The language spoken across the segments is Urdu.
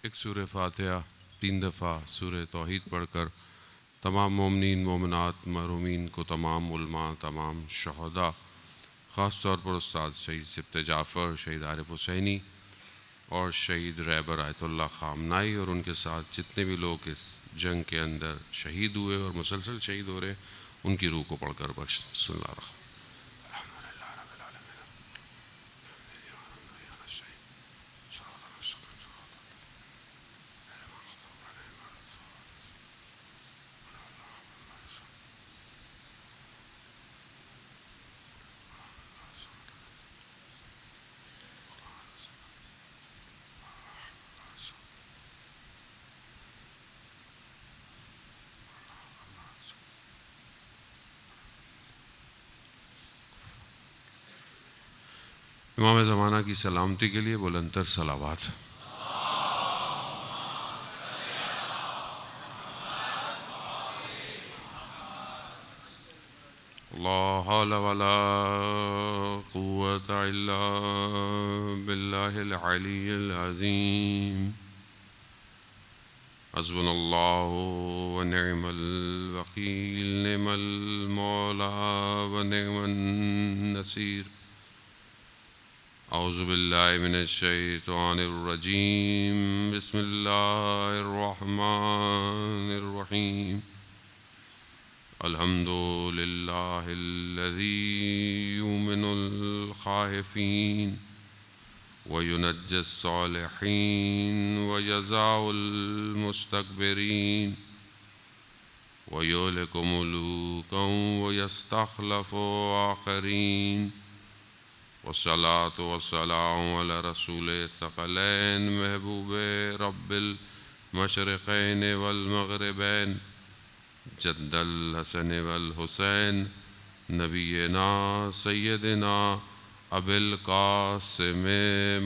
ایک سورہ فاتحہ 3 دفعہ سورہ توحید پڑھ کر تمام مومنین مومنات محرومین کو، تمام علماء، تمام شہداء، خاص طور پر استاد شہید سبط جعفر، شہید عارف حسینی اور شہید رہبر آیت اللہ خامنائی اور ان کے ساتھ جتنے بھی لوگ اس جنگ کے اندر شہید ہوئے اور مسلسل شہید ہو رہے ہیں، ان کی روح کو پڑھ کر بخش. بسم اللہ الرحمن امام زمانہ کی سلامتی کے لیے بلند تر صلوات. لا حول ولا قوة إلا بالله العلي العظيم. حسبنا الله ونعم الوكيل، نعم المولى ونعم النصير. اعوذ باللہ من الشیطان الرجیم. بسم اللہ الرحمن الرحیم. الحمد للہ الذی یؤمن الخائفین وینجی الصالحین ویزع المستکبرین ویہلک ملوکا ویستخلف آخرین. والصلاة والسلام علی رسول الثقلین محبوب رب المشرقین والمغربین جد الحسن والحسین نبینا سیدنا ابی القاسم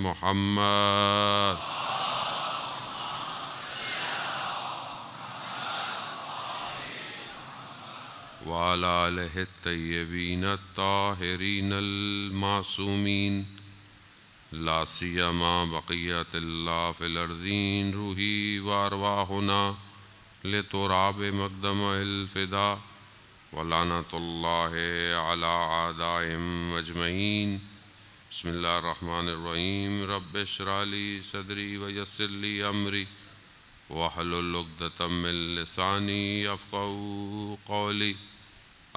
محمد. وعلى آلہ الطیبین الطاہرین المعصومین لا سیما بقیت اللہ فی الارضین. روحی وارواحنا لتراب مقدم الفدا ولعنۃ اللہ علی اعدائہم اجمعین. بسم اللہ الرحمن الرحیم. رب اشرح لی صدری ویسر لی امری واحلل عقدۃ من لسانی یفقہوا قولی.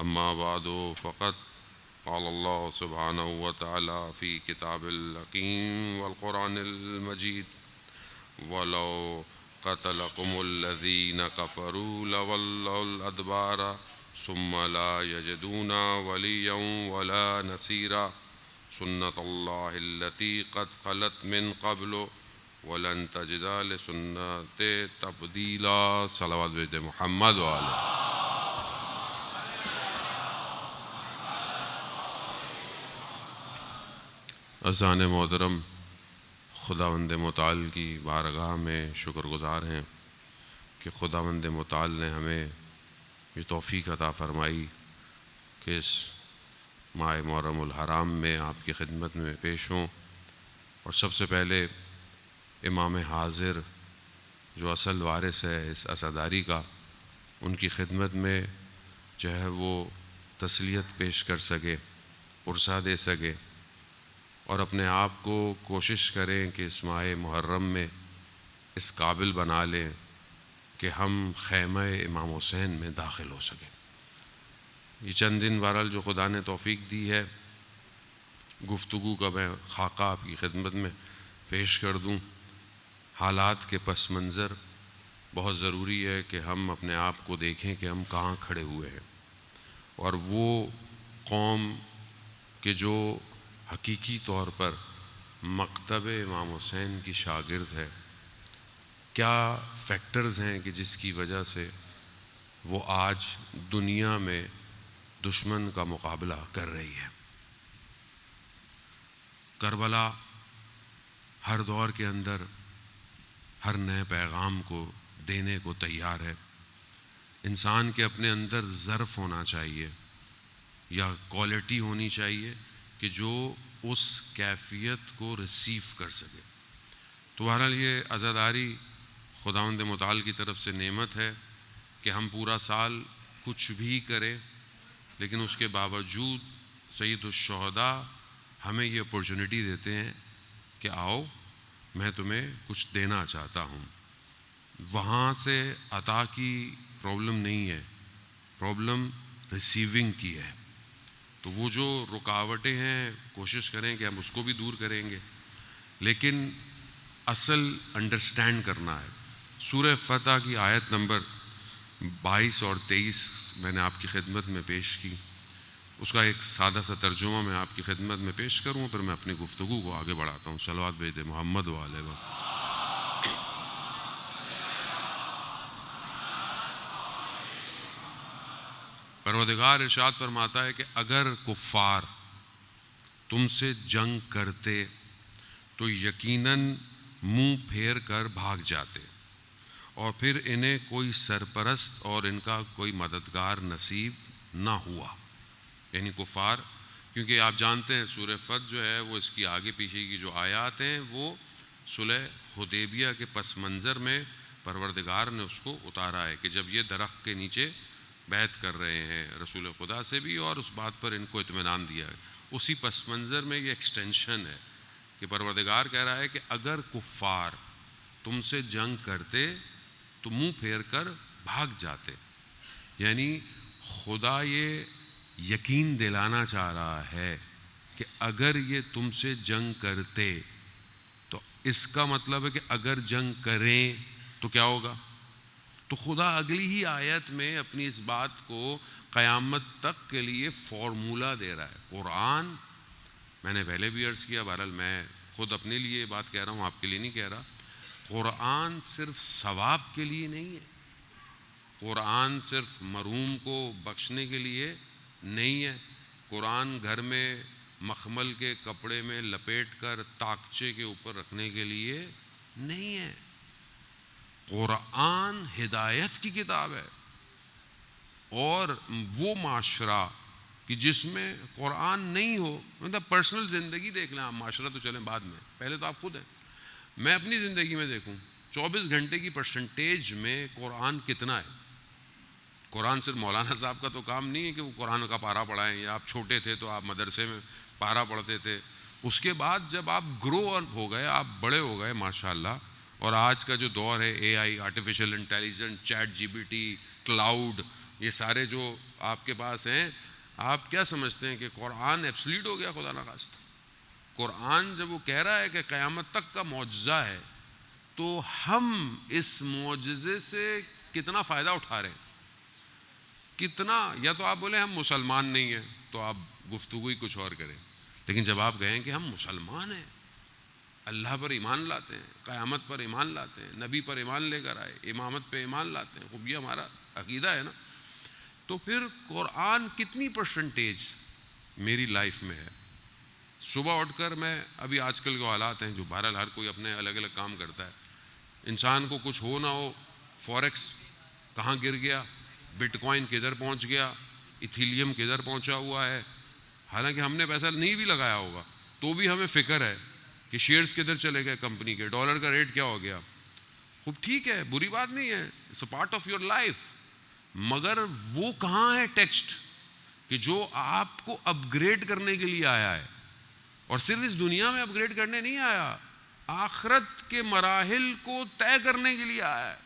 اما بعد فقد قال اللہ سبحانہ وتعالی فی کتاب الحکیم والقرآن المجید. ولو قتلکم الذین کفروا لولوا الادبار ثم لا یجدون ولیا ولا نصیرا. سنت اللہ التی قد خلت من قبل ولن تجد لسنت تبدیلا. صلوات بھیج محمد وعلی. عزیزان محترم، خداوند متعال کی بارگاہ میں شکر گزار ہیں کہ خداوند متعال نے ہمیں یہ توفیق عطا فرمائی کہ اس ماہ محرم الحرام میں آپ کی خدمت میں پیش ہوں. اور سب سے پہلے امام حاضر جو اصل وارث ہے اس عزاداری کا، ان کی خدمت میں جو ہے وہ تسلیت پیش کر سکے، پرسہ دے سکے، اور اپنے آپ کو کوشش کریں کہ اس ماہ محرم میں اس قابل بنا لیں کہ ہم خیمہ امام حسین میں داخل ہو سکیں. یہ چند دن بہرحال جو خدا نے توفیق دی ہے، گفتگو کا میں خاکہ آپ کی خدمت میں پیش کر دوں. حالات کے پس منظر بہت ضروری ہے کہ ہم اپنے آپ کو دیکھیں کہ ہم کہاں کھڑے ہوئے ہیں، اور وہ قوم کہ جو حقیقی طور پر مکتب امام حسین کی شاگرد ہے، کیا فیکٹرز ہیں کہ جس کی وجہ سے وہ آج دنیا میں دشمن کا مقابلہ کر رہی ہے. کربلا ہر دور کے اندر ہر نئے پیغام کو دینے کو تیار ہے. انسان کے اپنے اندر ظرف ہونا چاہیے یا کوالٹی ہونی چاہیے کہ جو اس کیفیت کو ریسیو کر سکے. تو بہرحال یہ عزاداری خداوند متعال کی طرف سے نعمت ہے کہ ہم پورا سال کچھ بھی کریں، لیکن اس کے باوجود سید الشہداء ہمیں یہ اپورچونٹی دیتے ہیں کہ آؤ میں تمہیں کچھ دینا چاہتا ہوں۔ وہاں سے عطا کی پرابلم نہیں ہے، پرابلم ریسیونگ کی ہے۔ تو وہ جو رکاوٹیں ہیں کوشش کریں کہ ہم اس کو بھی دور کریں گے، لیکن اصل انڈرسٹینڈ کرنا ہے۔ سورہ فتح کی آیت نمبر 22 اور 23 میں نے آپ کی خدمت میں پیش کی، اس کا ایک سادہ سا ترجمہ میں آپ کی خدمت میں پیش کروں، پھر میں اپنی گفتگو کو آگے بڑھاتا ہوں۔ صلوات بھیج دے محمد والے وسلم۔ پروردگار ارشاد فرماتا ہے کہ اگر کفار تم سے جنگ کرتے تو یقیناً منہ پھیر کر بھاگ جاتے، اور پھر انہیں کوئی سرپرست اور ان کا کوئی مددگار نصیب نہ ہوا۔ یعنی کفار، کیونکہ آپ جانتے ہیں سورہ فتح جو ہے وہ اس کی آگے پیچھے کی جو آیات ہیں وہ صلح حدیبیہ کے پس منظر میں پروردگار نے اس کو اتارا ہے کہ جب یہ درخت کے نیچے بیعت کر رہے ہیں رسول خدا سے بھی، اور اس بات پر ان کو اطمینان دیا ہے، اسی پس منظر میں یہ ایکسٹینشن ہے کہ پروردگار کہہ رہا ہے کہ اگر کفار تم سے جنگ کرتے تو منہ پھیر کر بھاگ جاتے۔ یعنی خدا یہ یقین دلانا چاہ رہا ہے کہ اگر یہ تم سے جنگ کرتے تو اس کا مطلب ہے کہ اگر جنگ کریں تو کیا ہوگا۔ تو خدا اگلی ہی آیت میں اپنی اس بات کو قیامت تک کے لیے فارمولہ دے رہا ہے۔ قرآن، میں نے پہلے بھی عرض کیا، بہرحال میں خود اپنے لیے یہ بات کہہ رہا ہوں، آپ کے لیے نہیں کہہ رہا، قرآن صرف ثواب کے لیے نہیں ہے، قرآن صرف مرحوم کو بخشنے کے لیے نہیں ہے، قرآن گھر میں مخمل کے کپڑے میں لپیٹ کر طاقچے کے اوپر رکھنے کے لیے نہیں ہے۔ قرآن ہدایت کی کتاب ہے، اور وہ معاشرہ کہ جس میں قرآن نہیں ہو، مطلب پرسنل زندگی دیکھ لیں آپ، معاشرہ تو چلیں بعد میں، پہلے تو آپ خود ہیں۔ میں اپنی زندگی میں دیکھوں 24 گھنٹے کی پرسنٹیج میں قرآن کتنا ہے۔ قرآن صرف مولانا صاحب کا تو کام نہیں ہے کہ وہ قرآن کا پارہ پڑھائیں، یا آپ چھوٹے تھے تو آپ مدرسے میں پارہ پڑھتے تھے، اس کے بعد جب آپ گرو اپ ہو گئے، آپ بڑے ہو گئے ماشاءاللہ، اور آج کا جو دور ہے AI, artificial intelligence, chat G P T, Claude, یہ سارے جو آپ کے پاس ہیں، آپ کیا سمجھتے ہیں کہ قرآن ایبسلیٹ ہو گیا؟ خدا نخواستہ۔ قرآن جب وہ کہہ رہا ہے کہ قیامت تک کا معجزہ ہے، تو ہم اس معجزے سے کتنا فائدہ اٹھا رہے ہیں، کتنا؟ یا تو آپ بولیں ہم مسلمان نہیں ہیں، تو آپ گفتگو ہی کچھ اور کریں، لیکن جب آپ کہیں کہ ہم مسلمان ہیں، اللہ پر ایمان لاتے ہیں، قیامت پر ایمان لاتے ہیں، نبی پر ایمان لے کر آئے، امامت پہ ایمان لاتے ہیں، خوب یہ ہمارا عقیدہ ہے نا، تو پھر قرآن کتنی پرسنٹیج میری لائف میں ہے؟ صبح اٹھ کر میں، ابھی آج کل کے حالات ہیں جو بہرحال ہر کوئی اپنے الگ الگ کام کرتا ہے، انسان کو کچھ ہو نہ ہو، فوریکس کہاں گر گیا، بٹ کوائن کدھر پہنچ گیا، ایتھیلیم کدھر پہنچا ہوا ہے، حالانکہ ہم نے پیسہ نہیں بھی لگایا ہوگا تو بھی ہمیں فکر ہے کہ شیئرز کدھر چلے گئے کمپنی کے، ڈالر کا ریٹ کیا ہو گیا۔ خوب ٹھیک ہے، بری بات نہیں ہے، it's a part of your life, مگر وہ کہاں ہے ٹیکسٹ کہ جو آپ کو اپ گریڈ کرنے کے لیے آیا ہے، اور صرف اس دنیا میں اپ گریڈ کرنے نہیں آیا، آخرت کے مراحل کو طے کرنے کے لیے آیا ہے۔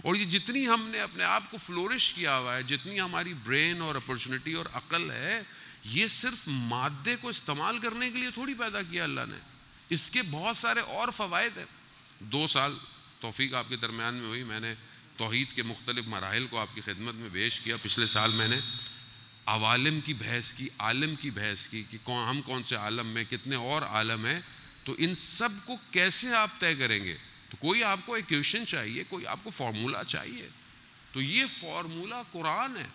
اور یہ جتنی ہم نے اپنے آپ کو فلورش کیا ہوا ہے، جتنی ہماری برین اور اپرچونٹی اور عقل ہے، یہ صرف مادے کو استعمال کرنے کے لیے تھوڑی پیدا کیا اللہ نے، اس کے بہت سارے اور فوائد ہیں۔ 2 سال توفیق آپ کے درمیان میں ہوئی، میں نے توحید کے مختلف مراحل کو آپ کی خدمت میں پیش کیا۔ پچھلے سال میں نے عوالم کی بحث کی، عالم کی بحث کی کہ ہم کون سے عالم میں، کتنے اور عالم ہیں، تو ان سب کو کیسے آپ طے کریں گے؟ تو کوئی آپ کو ایکویشن چاہیے، کوئی آپ کو فارمولہ چاہیے، تو یہ فارمولہ قرآن ہے،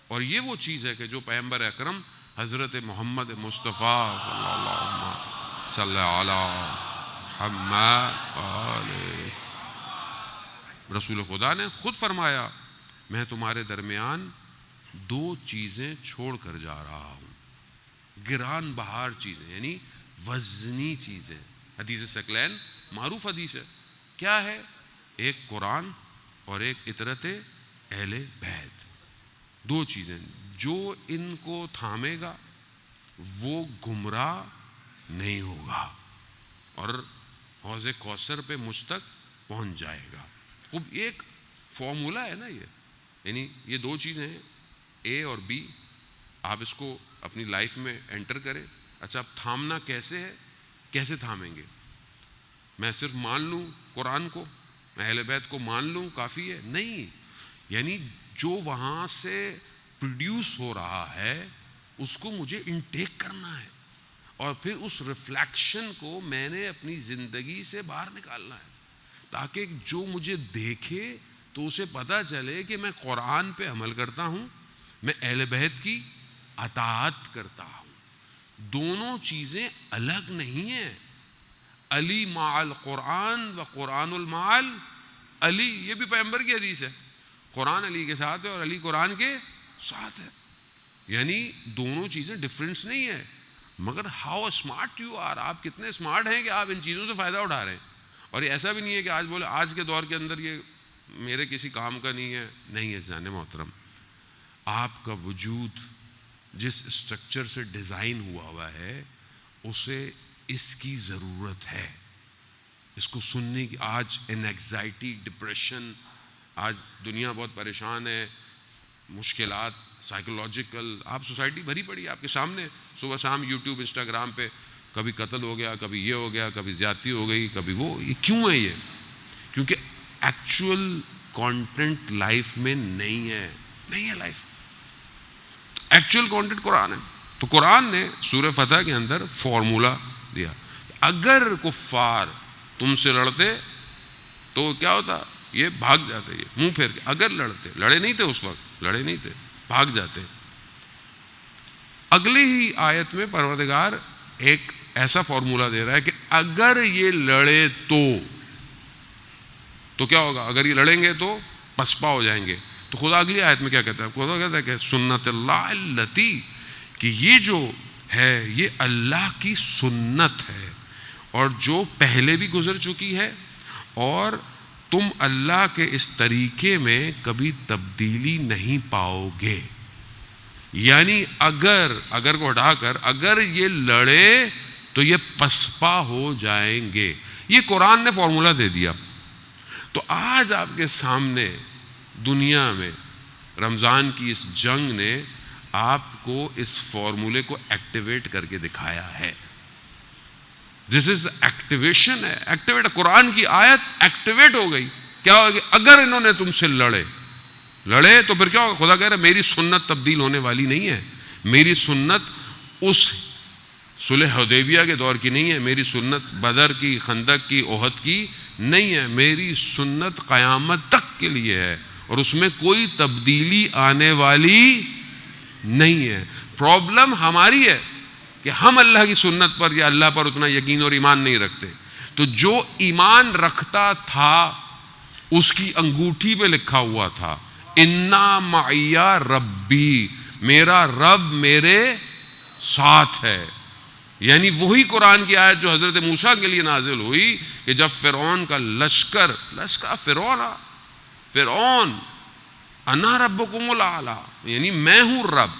اور یہ وہ چیز ہے کہ جو پیغمبر اکرم حضرت محمد مصطفیٰ صلی اللہ صلی علی محمد رسول خدا نے خود فرمایا، میں تمہارے درمیان 2 چیزیں چھوڑ کر جا رہا ہوں، گران بہار چیزیں، یعنی وزنی چیزیں۔ حدیث ثقلین معروف حدیث ہے، کیا ہے؟ ایک قرآن اور ایک اطرت اہل بیت، دو چیزیں، جو ان کو تھامے گا وہ گمراہ نہیں ہوگا اور حوض کوثر پہ مجھ تک پہنچ جائے گا. خوب ایک فارمولا ہے نا یہ، یعنی یہ دو چیزیں ہیں اے اور بی، آپ اس کو اپنی لائف میں انٹر کریں. اچھا اب تھامنا کیسے ہے، کیسے تھامیں گے؟ میں صرف مان لوں قرآن کو، میں اہل بیت کو مان لوں کافی ہے؟ نہیں، یعنی جو وہاں سے پروڈیوس ہو رہا ہے اس کو مجھے انٹیک کرنا ہے اور پھر اس ریفلیکشن کو میں نے اپنی زندگی سے باہر نکالنا ہے، تاکہ جو مجھے دیکھے تو اسے پتہ چلے کہ میں قرآن پہ عمل کرتا ہوں، میں اہل بیت کی اطاعت کرتا ہوں. دونوں چیزیں الگ نہیں ہیں. علی مع القرآن و قرآن المع علی، یہ بھی پیغمبر کی حدیث ہے، قرآن علی کے ساتھ ہے اور علی قرآن کے ساتھ ہے. یعنی دونوں چیزیں ڈفرینس نہیں ہے، مگر ہاؤ اسمارٹ یو آر، آپ کتنے اسمارٹ ہیں کہ آپ ان چیزوں سے فائدہ اٹھا رہے ہیں. اور یہ ایسا بھی نہیں ہے کہ آج بولے آج کے دور کے اندر یہ میرے کسی کام کا نہیں ہے. نہیں ہے جان محترم، آپ کا وجود جس اسٹرکچر سے ڈیزائن ہوا ہے اسے اس کی ضرورت ہے. اس کو سننے کی آج انیگزائٹی، ڈپریشن، آج دنیا بہت پریشان ہے، مشکلات سائیکولوجیکل، آپ سوسائٹی بھری پڑی ہے آپ کے سامنے، صبح شام یوٹیوب انسٹاگرام پہ کبھی قتل ہو گیا، کبھی یہ ہو گیا، کبھی زیادتی ہو گئی، کبھی وہ. یہ کیوں ہے؟ یہ کیونکہ ایکچوئل کانٹینٹ لائف میں نہیں ہے لائف. ایکچوئل کانٹینٹ قرآن ہے. تو قرآن نے سورہ فتح کے اندر فارمولا دیا. اگر کفار تم سے لڑتے تو کیا ہوتا؟ یہ بھاگ جاتے، یہ منہ پھیر کے. اگر لڑے نہیں تھے اس وقت، لڑے نہیں تھے، بھاگ جاتے. اگلی ہی آیت میں پروردگار ایک ایسا فارمولا دے رہا ہے کہ اگر یہ لڑے تو کیا ہوگا؟ اگر یہ لڑیں گے تو پسپا ہو جائیں گے. تو خدا اگلی آیت میں کیا کہتا ہے؟ خدا کہتا ہے کہ سنت اللہ التی، کہ یہ جو ہے یہ اللہ کی سنت ہے اور جو پہلے بھی گزر چکی ہے، اور تم اللہ کے اس طریقے میں کبھی تبدیلی نہیں پاؤ گے. یعنی اگر کو ہٹا کر اگر یہ لڑے تو یہ پسپا ہو جائیں گے. یہ قرآن نے فارمولا دے دیا. تو آج آپ کے سامنے دنیا میں رمضان کی اس جنگ نے آپ کو اس فارمولے کو ایکٹیویٹ کر کے دکھایا ہے. دس از ایکٹیویشن ہے. ایکٹیویٹ، قرآن کی آیت ایکٹیویٹ ہو گئی. کیا ہوگا؟ اگر انہوں نے تم سے لڑے تو پھر کیا ہوگا؟ خدا کہہ رہا ہے میری سنت تبدیل ہونے والی نہیں ہے. میری سنت اس صلح حدیبیہ کے دور کی نہیں ہے، میری سنت بدر کی، خندق کی، احد کی نہیں ہے. میری سنت قیامت تک کے لیے ہے اور اس میں کوئی تبدیلی آنے والی نہیں ہے. پرابلم ہماری ہے کہ ہم اللہ کی سنت پر یا اللہ پر اتنا یقین اور ایمان نہیں رکھتے. تو جو ایمان رکھتا تھا اس کی انگوٹھی پہ لکھا ہوا تھا انا معی ربی، میرا رب میرے ساتھ ہے. یعنی وہی قرآن کی آیت جو حضرت موسیٰ کے لیے نازل ہوئی کہ جب فرعون کا لشکر فرعون انا ربکم الاعلی، یعنی میں ہوں رب.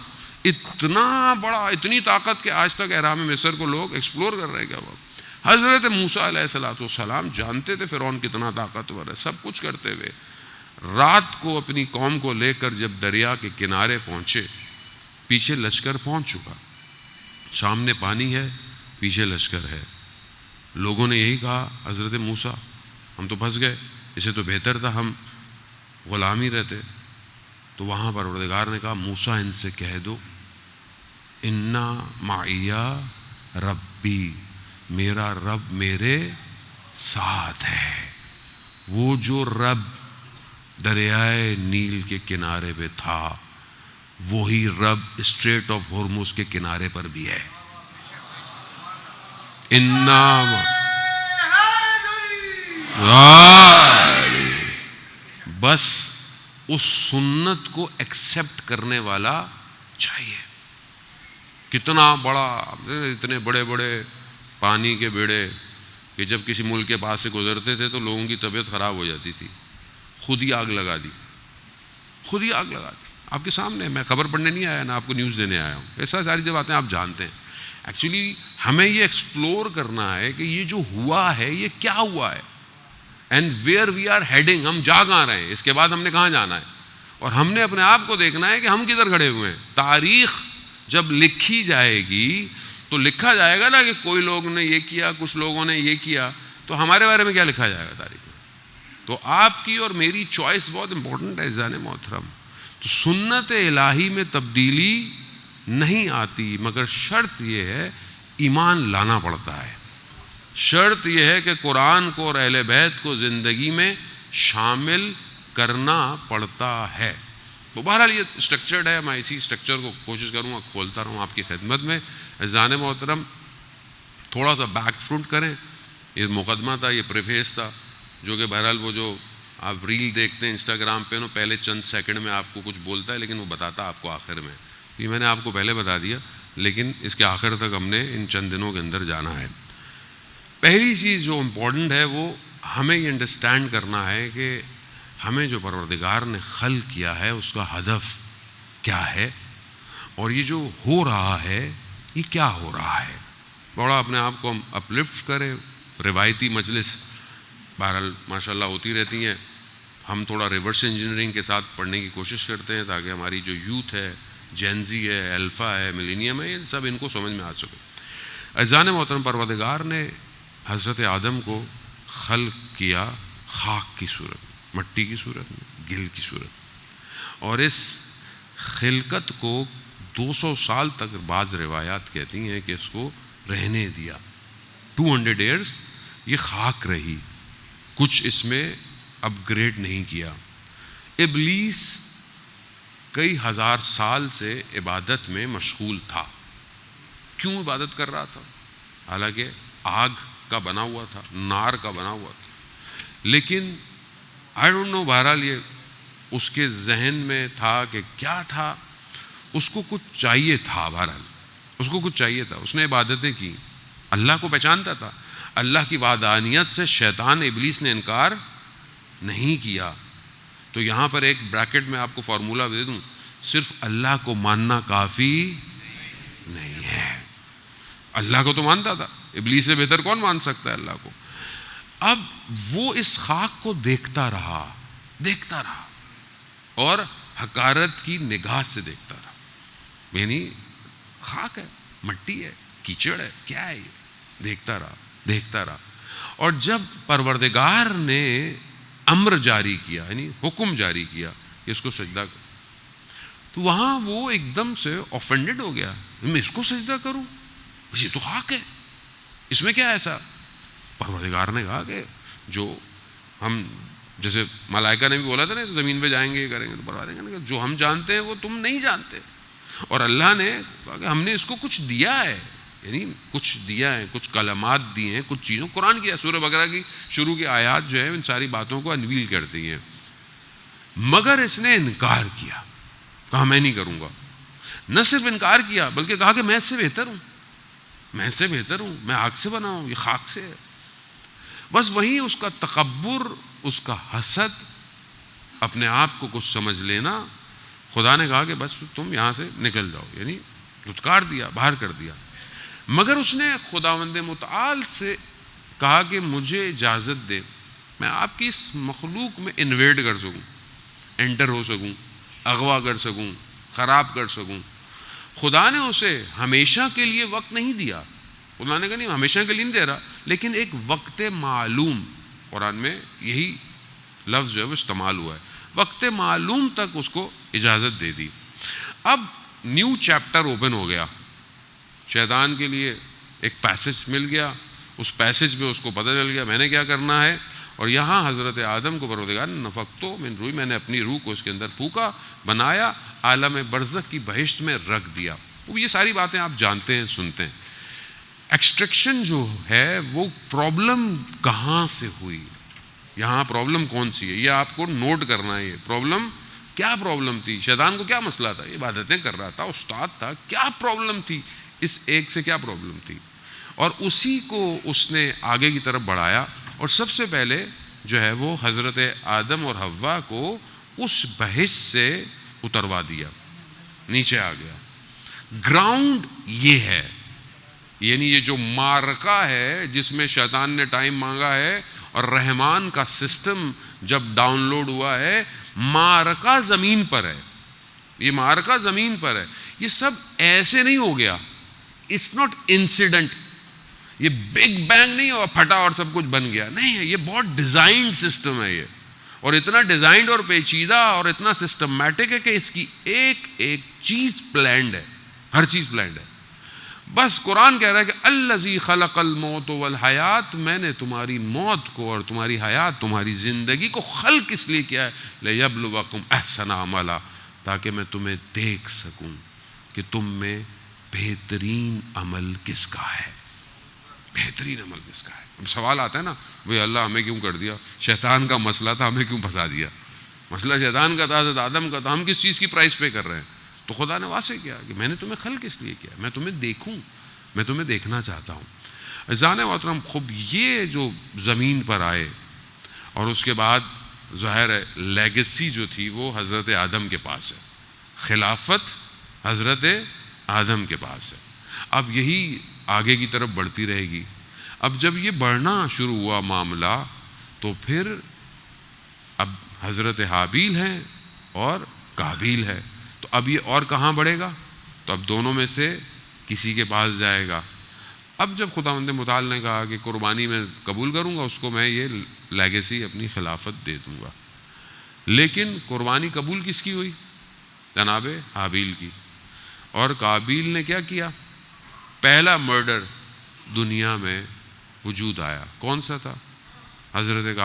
اتنا بڑا، اتنی طاقت کہ آج تک احرام مصر کو لوگ ایکسپلور کر رہے ہیں. کیا وہ حضرت موسیٰ علیہ السلام جانتے تھے فرعون کتنا طاقتور ہے، سب کچھ کرتے ہوئے رات کو اپنی قوم کو لے کر جب دریا کے کنارے پہنچے، پیچھے لشکر پہنچ چکا، سامنے پانی ہے، پیچھے لشکر ہے. لوگوں نے یہی کہا حضرت موسیٰ ہم تو پھنس گئے، اسے تو بہتر تھا ہم غلامی رہتے. تو وہاں پر پروردگار نے کہا موسیٰ ان سے کہہ دو انا معی ربی، میرا رب میرے ساتھ ہے. وہ جو رب دریائے نیل کے کنارے پہ تھا وہی رب اسٹریٹ آف ہرمز کے کنارے پر بھی ہے. بس اس سنت کو ایکسپٹ کرنے والا چاہیے. کتنا بڑا، اتنے بڑے بڑے پانی کے بیڑے کہ جب کسی ملک کے پاس سے گزرتے تھے تو لوگوں کی طبیعت خراب ہو جاتی تھی، خود ہی آگ لگا دی، خود ہی آگ لگا دی آپ کے سامنے. میں خبر پڑھنے نہیں آیا، نہ آپ کو نیوز دینے آیا ہوں. ایسا ساری جو باتیں آپ جانتے ہیں. ایکچولی ہمیں یہ ایکسپلور کرنا ہے کہ یہ جو ہوا ہے یہ کیا ہوا ہے، and where we are heading, ہم جا کہاں رہے ہیں، اس کے بعد ہم نے کہاں جانا ہے. اور ہم نے اپنے آپ کو دیکھنا ہے کہ ہم کدھر کھڑے ہوئے ہیں. تاریخ جب لکھی جائے گی تو لکھا جائے گا نا کہ کوئی لوگ نے یہ کیا، کچھ لوگوں نے یہ کیا، تو ہمارے بارے میں کیا لکھا جائے گا تاریخ میں. تو آپ کی اور میری چوائس بہت امپورٹنٹ ہے عزیزان محترم. تو سنت الہی میں تبدیلی نہیں آتی، مگر شرط یہ ہے ایمان لانا پڑتا ہے. شرط یہ ہے کہ قرآن کو اور اہل بیت کو زندگی میں شامل کرنا پڑتا ہے. تو بہرحال یہ اسٹرکچرڈ ہے، میں اسی اسٹرکچر کو کوشش کروں گا کھولتا رہوں آپ کی خدمت میں. عزیزان محترم تھوڑا سا بیک فروٹ کریں. یہ مقدمہ تھا، یہ پریفیس تھا، جو کہ بہرحال وہ جو آپ ریل دیکھتے ہیں انسٹاگرام پہ نا، پہلے چند سیکنڈ میں آپ کو کچھ بولتا ہے لیکن وہ بتاتا آپ کو آخر میں. یہ میں نے آپ کو پہلے بتا دیا، لیکن اس کے آخر تک ہم نے ان چند دنوں کے اندر جانا ہے. پہلی چیز جو امپورٹنٹ ہے وہ ہمیں یہ انڈرسٹینڈ کرنا ہے کہ ہمیں جو پروردگار نے خلق کیا ہے اس کا ہدف کیا ہے، اور یہ جو ہو رہا ہے یہ کیا ہو رہا ہے. بڑا اپنے آپ کو ہم اپلفٹ کریں. روایتی مجلس بہرحال ماشاء اللہ ہوتی رہتی ہیں. ہم تھوڑا ریورس انجینئرنگ کے ساتھ پڑھنے کی کوشش کرتے ہیں تاکہ ہماری جو یوتھ ہے، جینزی ہے، الفا ہے، ملینیم ہے، یہ سب ان کو سمجھ میں آ سکے. عزیزان محترم پروردگار نے حضرت آدم کو خلق کیا خاک کی صورت، مٹی کی صورت میں، گل کی صورت. اور اس خلقت کو 200 سال تک بعض روایات کہتی ہیں کہ اس کو رہنے دیا. 200 ایئرس یہ خاک رہی، کچھ اس میں اپ گریڈ نہیں کیا. ابلیس کئی ہزار سال سے عبادت میں مشغول تھا. کیوں عبادت کر رہا تھا؟ حالانکہ آگ کا بنا ہوا تھا، نار کا بنا ہوا تھا. لیکن آئی ڈونٹ نو، بہرحال یہ اس کے ذہن میں تھا کہ کیا تھا، اس کو کچھ چاہیے تھا. بہرحال اس کو کچھ چاہیے تھا. اس نے عبادتیں کی، اللہ کو پہچانتا تھا. اللہ کی وحدانیت سے شیطان ابلیس نے انکار نہیں کیا. تو یہاں پر ایک بریکٹ میں آپ کو فارمولہ دے دوں، صرف اللہ کو ماننا کافی نہیں ہے. اللہ کو تو مانتا تھا، ابلیس سے بہتر کون مان سکتا ہے اللہ کو. اب وہ اس خاک کو دیکھتا رہا اور حقارت کی نگاہ سے دیکھتا رہا. یعنی خاک ہے، مٹی ہے، کیچڑ ہے، کیا ہے یہ؟ دیکھتا رہا. اور جب پروردگار نے امر جاری کیا، یعنی حکم جاری کیا کہ اس کو سجدہ کرو، تو وہاں وہ ایک دم سے آفینڈڈ ہو گیا. میں اس کو سجدہ کروں؟ یہ تو خاک ہے، اس میں کیا ایسا؟ پروردگار نے کہا کہ جو ہم، جیسے ملائکہ نے بھی بولا تھا نا تو زمین پہ جائیں گے، یہ کریں گے، تو پروردگار نے کہا جو ہم جانتے ہیں وہ تم نہیں جانتے. اور اللہ نے کہا کہ ہم نے اس کو کچھ دیا ہے، یعنی کچھ دیا ہے، کچھ کلمات دی ہیں، کچھ چیزوں. قرآن کی سورہ بقرہ کی شروع کی آیات جو ہے ان ساری باتوں کو انویل کرتی ہیں. مگر اس نے انکار کیا، کہا میں نہیں کروں گا. نہ صرف انکار کیا بلکہ کہا کہ میں اس سے بہتر ہوں، میں آگ سے بنا ہوں، یہ خاک سے ہے. بس وہیں اس کا تکبر، اس کا حسد، اپنے آپ کو کچھ سمجھ لینا. خدا نے کہا کہ بس تم یہاں سے نکل جاؤ، یعنی لٹکار دیا، باہر کر دیا. مگر اس نے خداوند متعال سے کہا کہ مجھے اجازت دے، میں آپ کی اس مخلوق میں انویڈ کر سکوں، انٹر ہو سکوں، اغوا کر سکوں، خراب کر سکوں. خدا نے اسے ہمیشہ کے لیے وقت نہیں دیا. خدا نے کہا نہیں ہمیشہ کے لیے نہیں دے رہا، لیکن ایک وقت معلوم، قرآن میں یہی لفظ جو ہے وہ استعمال ہوا ہے، وقت معلوم تک اس کو اجازت دے دی. اب نیو چیپٹر اوپن ہو گیا. شیطان کے لیے ایک پیسج مل گیا، اس پیسج میں اس کو پتہ چل گیا میں نے کیا کرنا ہے. اور یہاں حضرت آدم کو پروردگار نے نفختو من روح، میں نے اپنی روح کو اس کے اندر پھونکا، بنایا، عالم برزخ کی بہشت میں رکھ دیا. یہ ساری باتیں آپ جانتے ہیں، سنتے ہیں. ایکسٹریکشن جو ہے وہ پرابلم کہاں سے ہوئی، یہاں پرابلم کون سی ہے یہ آپ کو نوٹ کرنا ہے. یہ پرابلم کیا پرابلم تھی؟ شیطان کو کیا مسئلہ تھا؟ عبادتیں کر رہا تھا، استاد تھا، کیا پرابلم تھی؟ اس ایک سے کیا پرابلم تھی؟ اور اسی کو اس نے آگے کی طرف بڑھایا، اور سب سے پہلے جو ہے وہ حضرت آدم اور حوا کو اس بحث سے اتروا دیا، نیچے آ گیا۔ گراؤنڈ یہ ہے، یعنی یہ جو معرکہ ہے جس میں شیطان نے ٹائم مانگا ہے اور رحمان کا سسٹم جب ڈاؤن لوڈ ہوا ہے، معرکہ زمین پر ہے، یہ معرکہ زمین پر ہے۔ یہ سب ایسے نہیں ہو گیا، اٹس ناٹ انسیڈنٹ، یہ بگ بینگ نہیں ہوا پھٹا اور سب کچھ بن گیا، نہیں ہے، یہ بہت ڈیزائنڈ سسٹم ہے یہ، اور اتنا ڈیزائنڈ اور پیچیدہ اور اتنا سسٹمیٹک ہے کہ اس کی ایک ایک چیز پلانڈ ہے، ہر چیز پلانڈ ہے۔ بس قرآن کہہ رہا ہے کہ الذی خلق الموت والحیات، میں نے تمہاری موت کو اور تمہاری حیات، تمہاری زندگی کو خلق اس لیے کیا ہے، لیبلوکم احسن عملا، تاکہ میں تمہیں دیکھ سکوں کہ تم میں بہترین عمل کس کا ہے، بہترین عمل کس کا ہے۔ اب سوال آتا ہے نا، بھئی اللہ ہمیں کیوں کر دیا، شیطان کا مسئلہ تھا ہمیں کیوں پھنسا دیا، مسئلہ شیطان کا تھا، حضرت آدم کا تھا، ہم کس چیز کی پرائز پے کر رہے ہیں؟ تو خدا نے واضح کیا کہ میں نے تمہیں خلق اس لیے کیا، میں تمہیں دیکھوں، میں تمہیں دیکھنا چاہتا ہوں۔ عزیزان محترم، خوب یہ جو زمین پر آئے اور اس کے بعد ظاہر ہے لیگیسی جو تھی وہ حضرت آدم کے پاس ہے، خلافت حضرت آدم کے پاس ہے، اب یہی آگے کی طرف بڑھتی رہے گی۔ اب جب یہ بڑھنا شروع ہوا معاملہ، تو پھر اب حضرت حابیل ہیں اور قابیل ہے، تو اب یہ اور کہاں بڑھے گا؟ تو اب دونوں میں سے کسی کے پاس جائے گا۔ اب جب خداوند متعال نے کہا کہ قربانی میں قبول کروں گا، اس کو میں یہ لیگیسی اپنی خلافت دے دوں گا، لیکن قربانی قبول کس کی ہوئی؟ جناب حابیل کی۔ اور قابیل نے کیا کیا؟ پہلا مرڈر دنیا میں وجود آیا، کون سا تھا؟ حضرت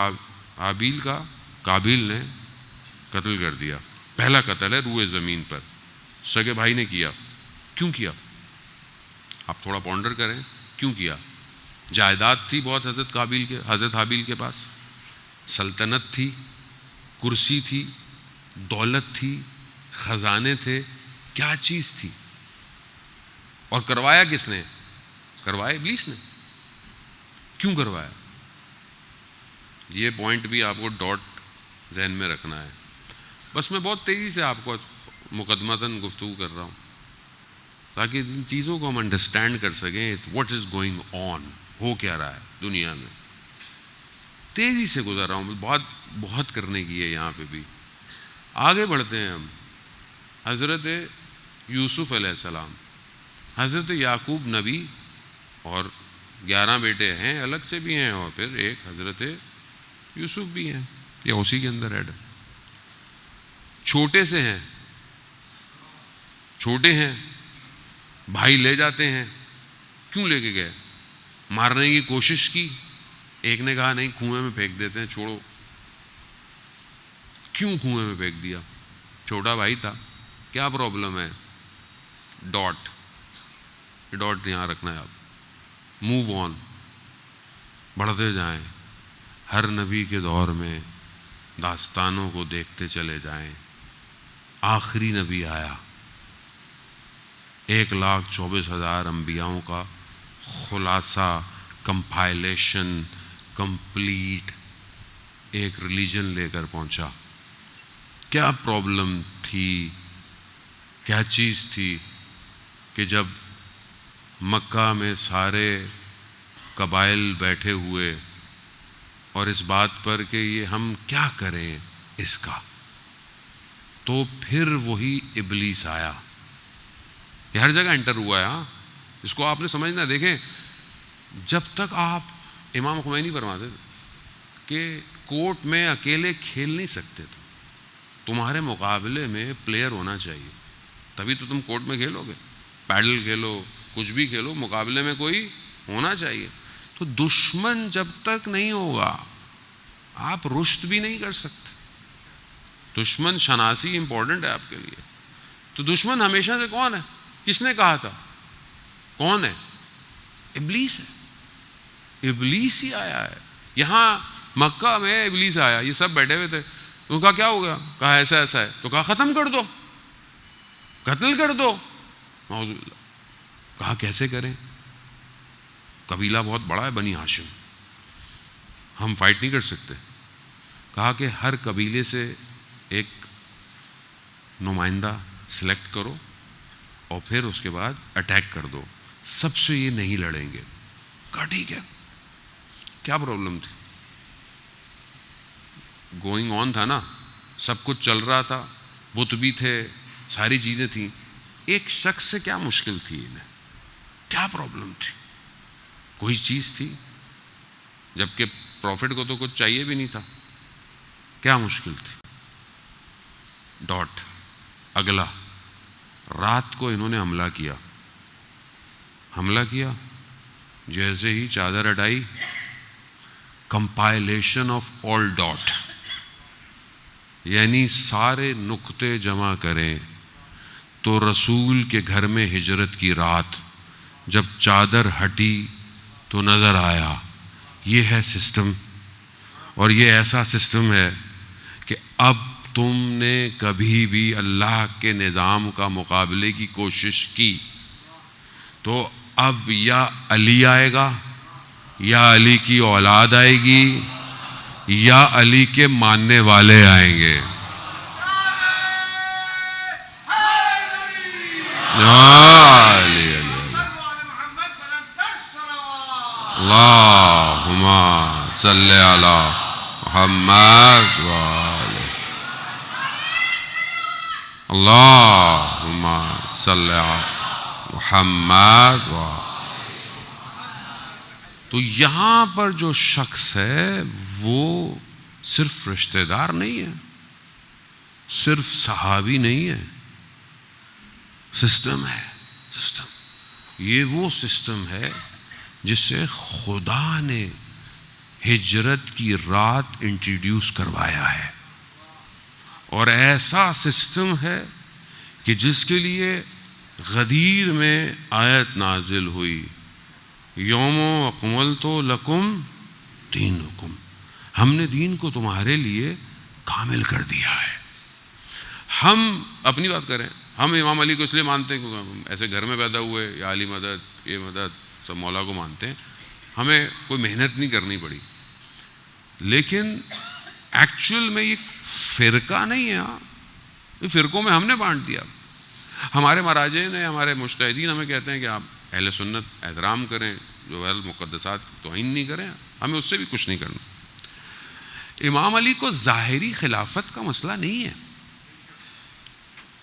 حابیل کا قابیل نے قتل کر دیا، پہلا قتل ہے روئے زمین پر، سگے بھائی نے کیا۔ کیوں کیا؟ آپ تھوڑا پونڈر کریں، کیوں کیا؟ جائیداد تھی بہت حضرت حابیل کے پاس، سلطنت تھی، کرسی تھی، دولت تھی، خزانے تھے، کیا چیز تھی؟ اور کروایا کس نے؟ کروایا ابلیس نے۔ کیوں کروایا؟ یہ پوائنٹ بھی آپ کو ڈاٹ ذہن میں رکھنا ہے۔ بس میں بہت تیزی سے آپ کو مقدمتاً گفتگو کر رہا ہوں تاکہ ان چیزوں کو ہم انڈرسٹینڈ کر سکیں، واٹ از گوئنگ آن، ہو کیا رہا ہے دنیا میں۔ تیزی سے گزر رہا ہوں، بہت کرنے کی ہے یہاں پہ بھی۔ آگے بڑھتے ہیں ہم۔ حضرت یوسف علیہ السلام، حضرت یعقوب نبی، اور 11 بیٹے ہیں، الگ سے بھی ہیں، اور پھر ایک حضرت یوسف بھی ہیں، یا اسی کے اندر ایڈ، چھوٹے سے ہیں، چھوٹے ہیں، بھائی لے جاتے ہیں۔ کیوں لے کے گئے؟ مارنے کی کوشش کی، ایک نے کہا نہیں کنویں میں پھینک دیتے ہیں، چھوڑو۔ کیوں کنویں میں پھینک دیا؟ چھوٹا بھائی تھا، کیا پرابلم ہے؟ ڈاٹ یہاں رکھنا ہے آپ، موو آن، بڑھتے جائیں۔ ہر نبی کے دور میں داستانوں کو دیکھتے چلے جائیں۔ آخری نبی آیا، 1,24,000 انبیاؤں کا خلاصہ، کمپائلیشن، کمپلیٹ ایک ریلیجن لے کر پہنچا۔ کیا پرابلم تھی، کیا چیز تھی کہ جب مکہ میں سارے قبائل بیٹھے ہوئے اور اس بات پر کہ یہ ہم کیا کریں اس کا، تو پھر وہی ابلیس آیا۔ یہ ہر جگہ انٹر ہوا ہے، ہاں، اس کو آپ نے سمجھنا۔ دیکھیں، جب تک آپ، امام خمینی فرماتے تھے کہ کورٹ میں اکیلے کھیل نہیں سکتے، تمہارے مقابلے میں پلیئر ہونا چاہیے، تبھی تو تم کورٹ میں کھیلو گے۔ پیڈل کھیلو، کچھ بھی کھیلو، مقابلے میں کوئی ہونا چاہیے۔ تو دشمن جب تک نہیں ہوگا آپ رشد بھی نہیں کر سکتے۔ دشمن شناسی امپورٹنٹ ہے آپ کے لیے۔ تو دشمن ہمیشہ سے کون ہے؟ کس نے کہا تھا؟ کون ہے؟ ابلیس ہے، ابلیس ہی آیا ہے۔ یہاں مکہ میں ابلیس آیا، یہ سب بیٹھے ہوئے تھے، تو کہا کیا ہوگا؟ کہا ایسا ایسا ہے، تو کہا ختم کر دو، قتل کر دو۔ کہا کیسے کریں؟ قبیلہ بہت بڑا ہے بنی ہاشم، ہم فائٹ نہیں کر سکتے. کہا کہ ہر قبیلے سے ایک نمائندہ سلیکٹ کرو اور پھر اس کے بعد اٹیک کر دو، سب سے یہ نہیں لڑیں گے. کہا ٹھیک ہے. کیا پرابلم تھی؟ گوئنگ آن تھا نا، سب کچھ چل رہا تھا، بت بھی تھے، ساری چیزیں تھیں. ایک شخص سے کیا مشکل تھی انہیں؟ کیا پرابلم تھی؟ کوئی چیز تھی؟ جبکہ پروفٹ کو تو کچھ چاہیے بھی نہیں تھا. کیا مشکل تھی؟ ڈاٹ. اگلا رات کو انہوں نے حملہ کیا. جیسے ہی چادر ہٹائی، کمپائلیشن آف آل ڈاٹ، یعنی سارے نقطے جمع کریں تو رسول کے گھر میں ہجرت کی رات جب چادر ہٹی تو نظر آیا یہ ہے سسٹم. اور یہ ایسا سسٹم ہے کہ اب تم نے کبھی بھی اللہ کے نظام کا مقابلے کی کوشش کی تو اب یا علی آئے گا، یا علی کی اولاد آئے گی، یا علی کے ماننے والے آئیں گے. اللہم صلی علی محمد اللہم صلی علی محمد. تو یہاں پر جو شخص ہے وہ صرف رشتہ دار نہیں ہے، صرف صحابی نہیں ہے، سسٹم ہے. سسٹم یہ وہ سسٹم ہے جس سے خدا نے ہجرت کی رات انٹروڈیوس کروایا ہے. اور ایسا سسٹم ہے کہ جس کے لیے غدیر میں آیت نازل ہوئی، یوم اکملت لکم دینکم، ہم نے دین کو تمہارے لیے کامل کر دیا ہے. ہم اپنی بات کریں، ہم امام علی کو اس لیے مانتے ہیں کیونکہ ایسے گھر میں پیدا ہوئے، یا علی مدد یہ مدد سب مولا کو مانتے ہیں، ہمیں کوئی محنت نہیں کرنی پڑی. لیکن ایکچوئل میں یہ فرقہ نہیں ہے. یہ فرقوں میں ہم نے بانٹ دیا. ہمارے مراجع نے، ہمارے مجتہدین ہمیں کہتے ہیں کہ آپ اہل سنت احترام کریں، جو اہل مقدسات توہین نہیں کریں، ہمیں اس سے بھی کچھ نہیں کرنا. امام علی کو ظاہری خلافت کا مسئلہ نہیں ہے،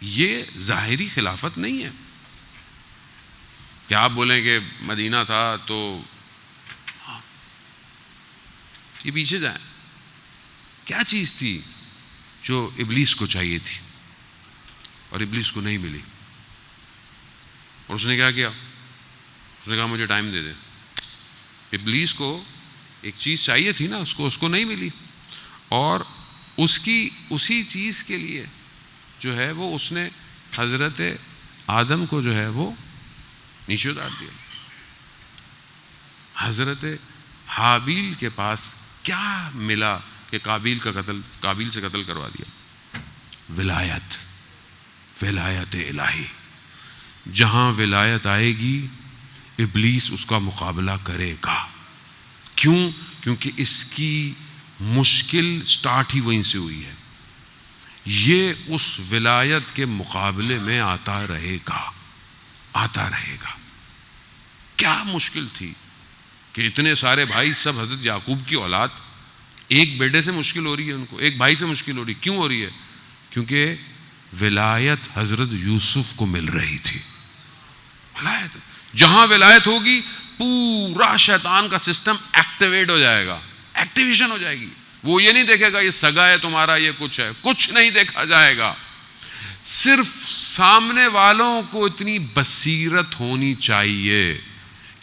یہ ظاہری خلافت نہیں ہے کہ آپ بولیں کہ مدینہ تھا تو یہ پیچھے جائیں. کیا چیز تھی جو ابلیس کو چاہیے تھی اور ابلیس کو نہیں ملی؟ اور اس نے کیا کیا؟ اس نے کہا مجھے ٹائم دے دے. ابلیس کو ایک چیز چاہیے تھی نا، اس کو نہیں ملی، اور اسی چیز کے لیے جو ہے وہ اس نے حضرت آدم کو جو ہے وہ نیچے اتار دیا. حضرت حابیل کے پاس کیا ملا کہ قابیل سے قتل کروا دیا؟ ولایت الہی. جہاں ولایت آئے گی ابلیس اس کا مقابلہ کرے گا. کیوں؟ کیونکہ اس کی مشکل سٹارٹ ہی وہیں سے ہوئی ہے. یہ اس ولایت کے مقابلے میں آتا رہے گا. کیا مشکل تھی کہ اتنے سارے بھائی سب حضرت یعقوب کی اولاد، ایک بیٹے سے مشکل ہو رہی ہے ان کو، ایک بھائی سے مشکل ہو رہی. کیوں ہو رہی ہے؟ کیونکہ ولایت حضرت یوسف کو مل رہی تھی. ولایت، جہاں ولایت ہوگی پورا شیطان کا سسٹم ایکٹیویٹ ہو جائے گا، ایکٹیویشن ہو جائے گی. وہ یہ نہیں دیکھے گا یہ سگا ہے تمہارا، یہ کچھ ہے، کچھ نہیں دیکھا جائے گا. صرف سامنے والوں کو اتنی بصیرت ہونی چاہیے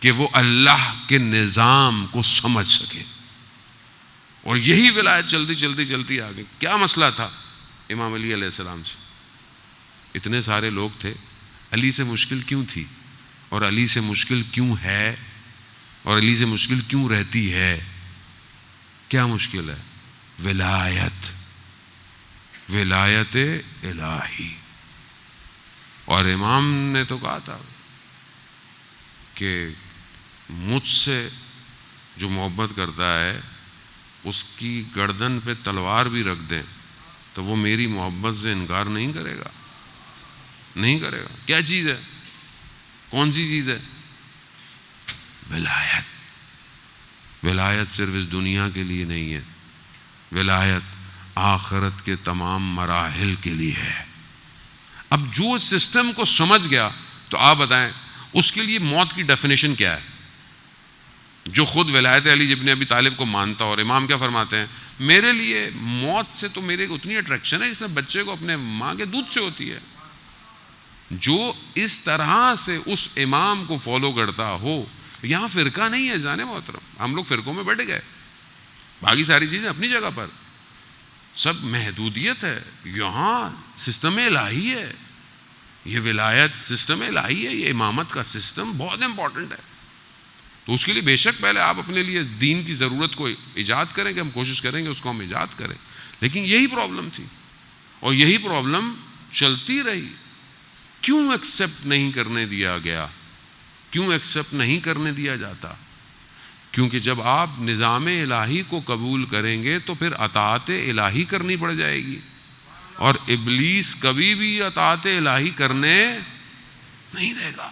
کہ وہ اللہ کے نظام کو سمجھ سکے. اور یہی ولایت چلتی آگے. کیا مسئلہ تھا امام علی علیہ السلام سے؟ اتنے سارے لوگ تھے، علی سے مشکل کیوں تھی، اور علی سے مشکل کیوں ہے، اور علی سے مشکل کیوں رہتی ہے؟ کیا مشکل ہے؟ ولایت الہی. اور امام نے تو کہا تھا کہ مجھ سے جو محبت کرتا ہے اس کی گردن پہ تلوار بھی رکھ دیں تو وہ میری محبت سے انکار نہیں کرے گا، نہیں کرے گا۔ کیا چیز ہے؟ کون سی چیز ہے؟ ولایت۔ ولایت صرف اس دنیا کے لیے نہیں ہے، ولایت آخرت کے تمام مراحل کے لیے ہے۔ اب جو اس سسٹم کو سمجھ گیا تو آپ بتائیں اس کے لیے موت کی ڈیفینیشن کیا ہے؟ جو خود ولایت علی ابن ابی طالب کو مانتا، اور امام کیا فرماتے ہیں؟ میرے لیے موت سے تو میرے اتنی اٹریکشن ہے جس طرح بچے کو اپنے ماں کے دودھ سے ہوتی ہے۔ جو اس طرح سے اس امام کو فالو کرتا ہو، یہاں فرقہ نہیں ہے جانے محترم، ہم لوگ فرقوں میں بڑھ گئے، باقی ساری چیزیں اپنی جگہ پر، سب محدودیت ہے۔ یہاں سسٹم الہی ہے، یہ ولایت سسٹم الہی ہے، یہ امامت کا سسٹم بہت امپورٹنٹ ہے۔ تو اس کے لیے بے شک پہلے آپ اپنے لیے دین کی ضرورت کو ایجاد کریں کہ ہم کوشش کریں گے اس کو ہم ایجاد کریں، لیکن یہی پرابلم تھی اور یہی پرابلم چلتی رہی۔ کیوں ایکسیپٹ نہیں کرنے دیا گیا؟ کیوں ایکسیپٹ نہیں کرنے دیا جاتا؟ کیونکہ جب آپ نظام الہی کو قبول کریں گے تو پھر اطاعت الہی کرنی پڑ جائے گی، اور ابلیس کبھی بھی اطاعت الہی کرنے نہیں دے گا۔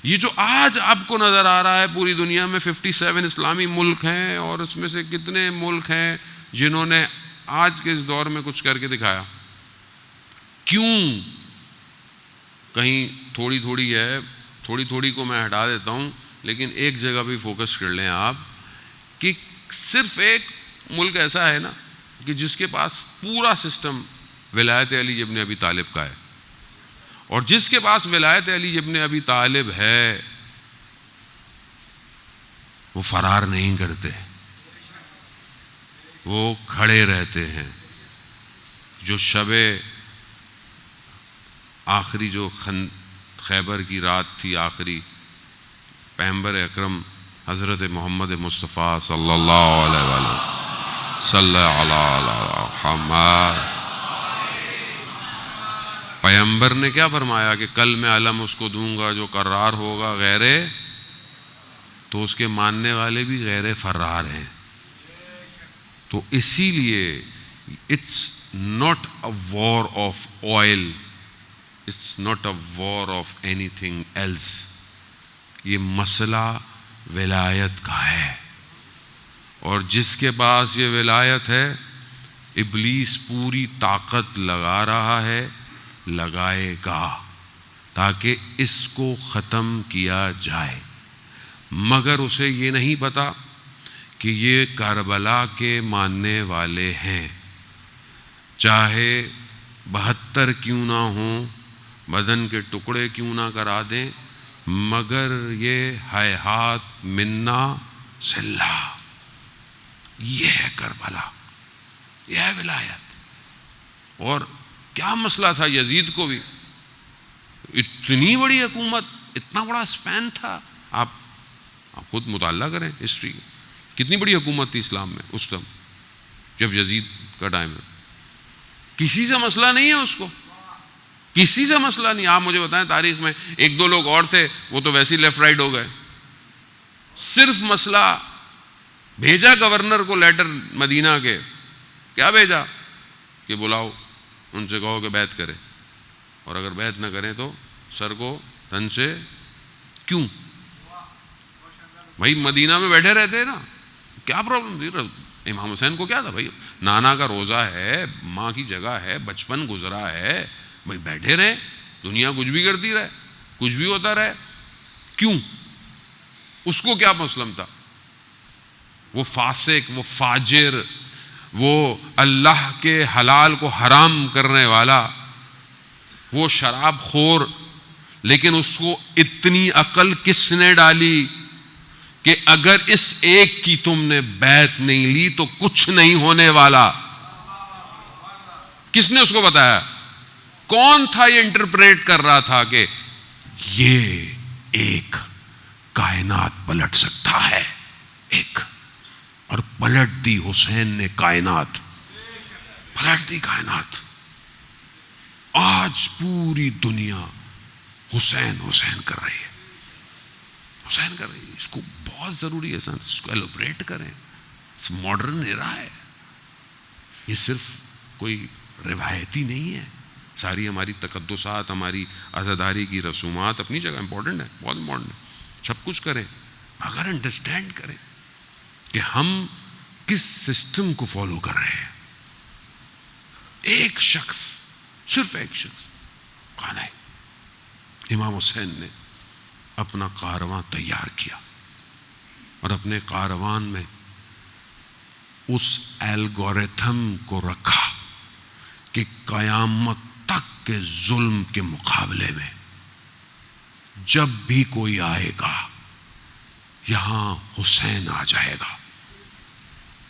یہ جو آج آپ کو نظر آ رہا ہے پوری دنیا میں 57 اسلامی ملک ہیں، اور اس میں سے کتنے ملک ہیں جنہوں نے آج کے اس دور میں کچھ کر کے دکھایا؟ کیوں؟ کہیں تھوڑی تھوڑی ہے، تھوڑی تھوڑی کو میں ہٹا دیتا ہوں، لیکن ایک جگہ بھی فوکس کر لیں آپ کہ صرف ایک ملک ایسا ہے نا کہ جس کے پاس پورا سسٹم ولایت علی ابن ابی طالب کا ہے، اور جس کے پاس ولایت علی ابن ابی طالب ہے وہ فرار نہیں کرتے، وہ کھڑے رہتے ہیں۔ جو شب آخری جو خیبر کی رات تھی آخری، پیغمبر اکرم حضرت محمد مصطفیٰ صلی اللہ علیہ وسلم صلی اللہ علیہ محمد، پیغمبر نے کیا فرمایا کہ کل میں علم اس کو دوں گا جو قرار ہوگا غیر، تو اس کے ماننے والے بھی غیر فرار ہیں۔ تو اسی لیے it's not a war of oil, it's not a war of anything else, یہ مسئلہ ولایت کا ہے، اور جس کے پاس یہ ولایت ہے ابلیس پوری طاقت لگا رہا ہے، لگائے گا تاکہ اس کو ختم کیا جائے، مگر اسے یہ نہیں پتا کہ یہ کربلا کے ماننے والے ہیں، چاہے 72 کیوں نہ ہوں، بدن کے ٹکڑے کیوں نہ کرا دیں، مگر یہ ہیہات منا سلہ، یہ ہے کربلا، یہ ہے ولایت۔ اور کیا مسئلہ تھا یزید کو بھی، اتنی بڑی حکومت، اتنا بڑا سپین تھا، آپ خود مطالعہ کریں ہسٹری، کتنی بڑی حکومت تھی اسلام میں اس ٹائم جب یزید کا ٹائم ہے۔ کسی سے مسئلہ نہیں ہے اس کو، کسی سے مسئلہ نہیں۔ آپ مجھے بتائیں تاریخ میں ایک دو لوگ اور تھے، وہ تو ویسے ہی لیفٹ رائٹ ہو گئے۔ صرف مسئلہ بھیجا گورنر کو لیٹر مدینہ کے، کیا بھیجا کہ بلاؤ، ان سے کہو کہ بیعت کرے، اور اگر بیعت نہ کریں تو سر کو تن سے، کیوں؟ بھائی مدینہ میں بیٹھے رہتے ہیں نا، کیا پرابلم تھی؟ امام حسین کو کیا تھا بھائی، نانا کا روزہ ہے، ماں کی جگہ ہے، بچپن گزرا ہے، بھائی بیٹھے رہے، دنیا کچھ بھی کرتی رہے، کچھ بھی ہوتا رہے، کیوں؟ اس کو کیا مسلم تھا؟ وہ فاسق، وہ فاجر، وہ اللہ کے حلال کو حرام کرنے والا، وہ شراب خور، لیکن اس کو اتنی عقل کس نے ڈالی کہ اگر اس ایک کی تم نے بیعت نہیں لی تو کچھ نہیں ہونے والا؟ کس نے اس کو بتایا؟ کون تھا یہ انٹرپریٹ کر رہا تھا کہ یہ ایک کائنات پلٹ سکتا ہے، ایک، اور پلٹ دی حسین نے کائنات، پلٹ دی کائنات۔ آج پوری دنیا حسین حسین کر رہی ہے، حسین کر رہی ہے، اس کو بہت ضروری ہے، اس کو ایلوبریٹ کریں. ماڈرن ایرا ہے، یہ صرف کوئی روایتی نہیں ہے. ساری ہماری تقدسات، ہماری عزاداری کی رسومات اپنی جگہ امپورٹنٹ ہے، بہت امپورٹنٹ ہے، سب کچھ کریں، مگر انڈرسٹینڈ کریں کہ ہم کس سسٹم کو فالو کر رہے ہیں. ایک شخص، صرف ایک شخص کون ہے؟ امام حسین نے اپنا کارواں تیار کیا اور اپنے کاروان میں اس الگوریتھم کو رکھا کہ قیامت تک کے ظلم کے مقابلے میں جب بھی کوئی آئے گا یہاں حسین آ جائے گا.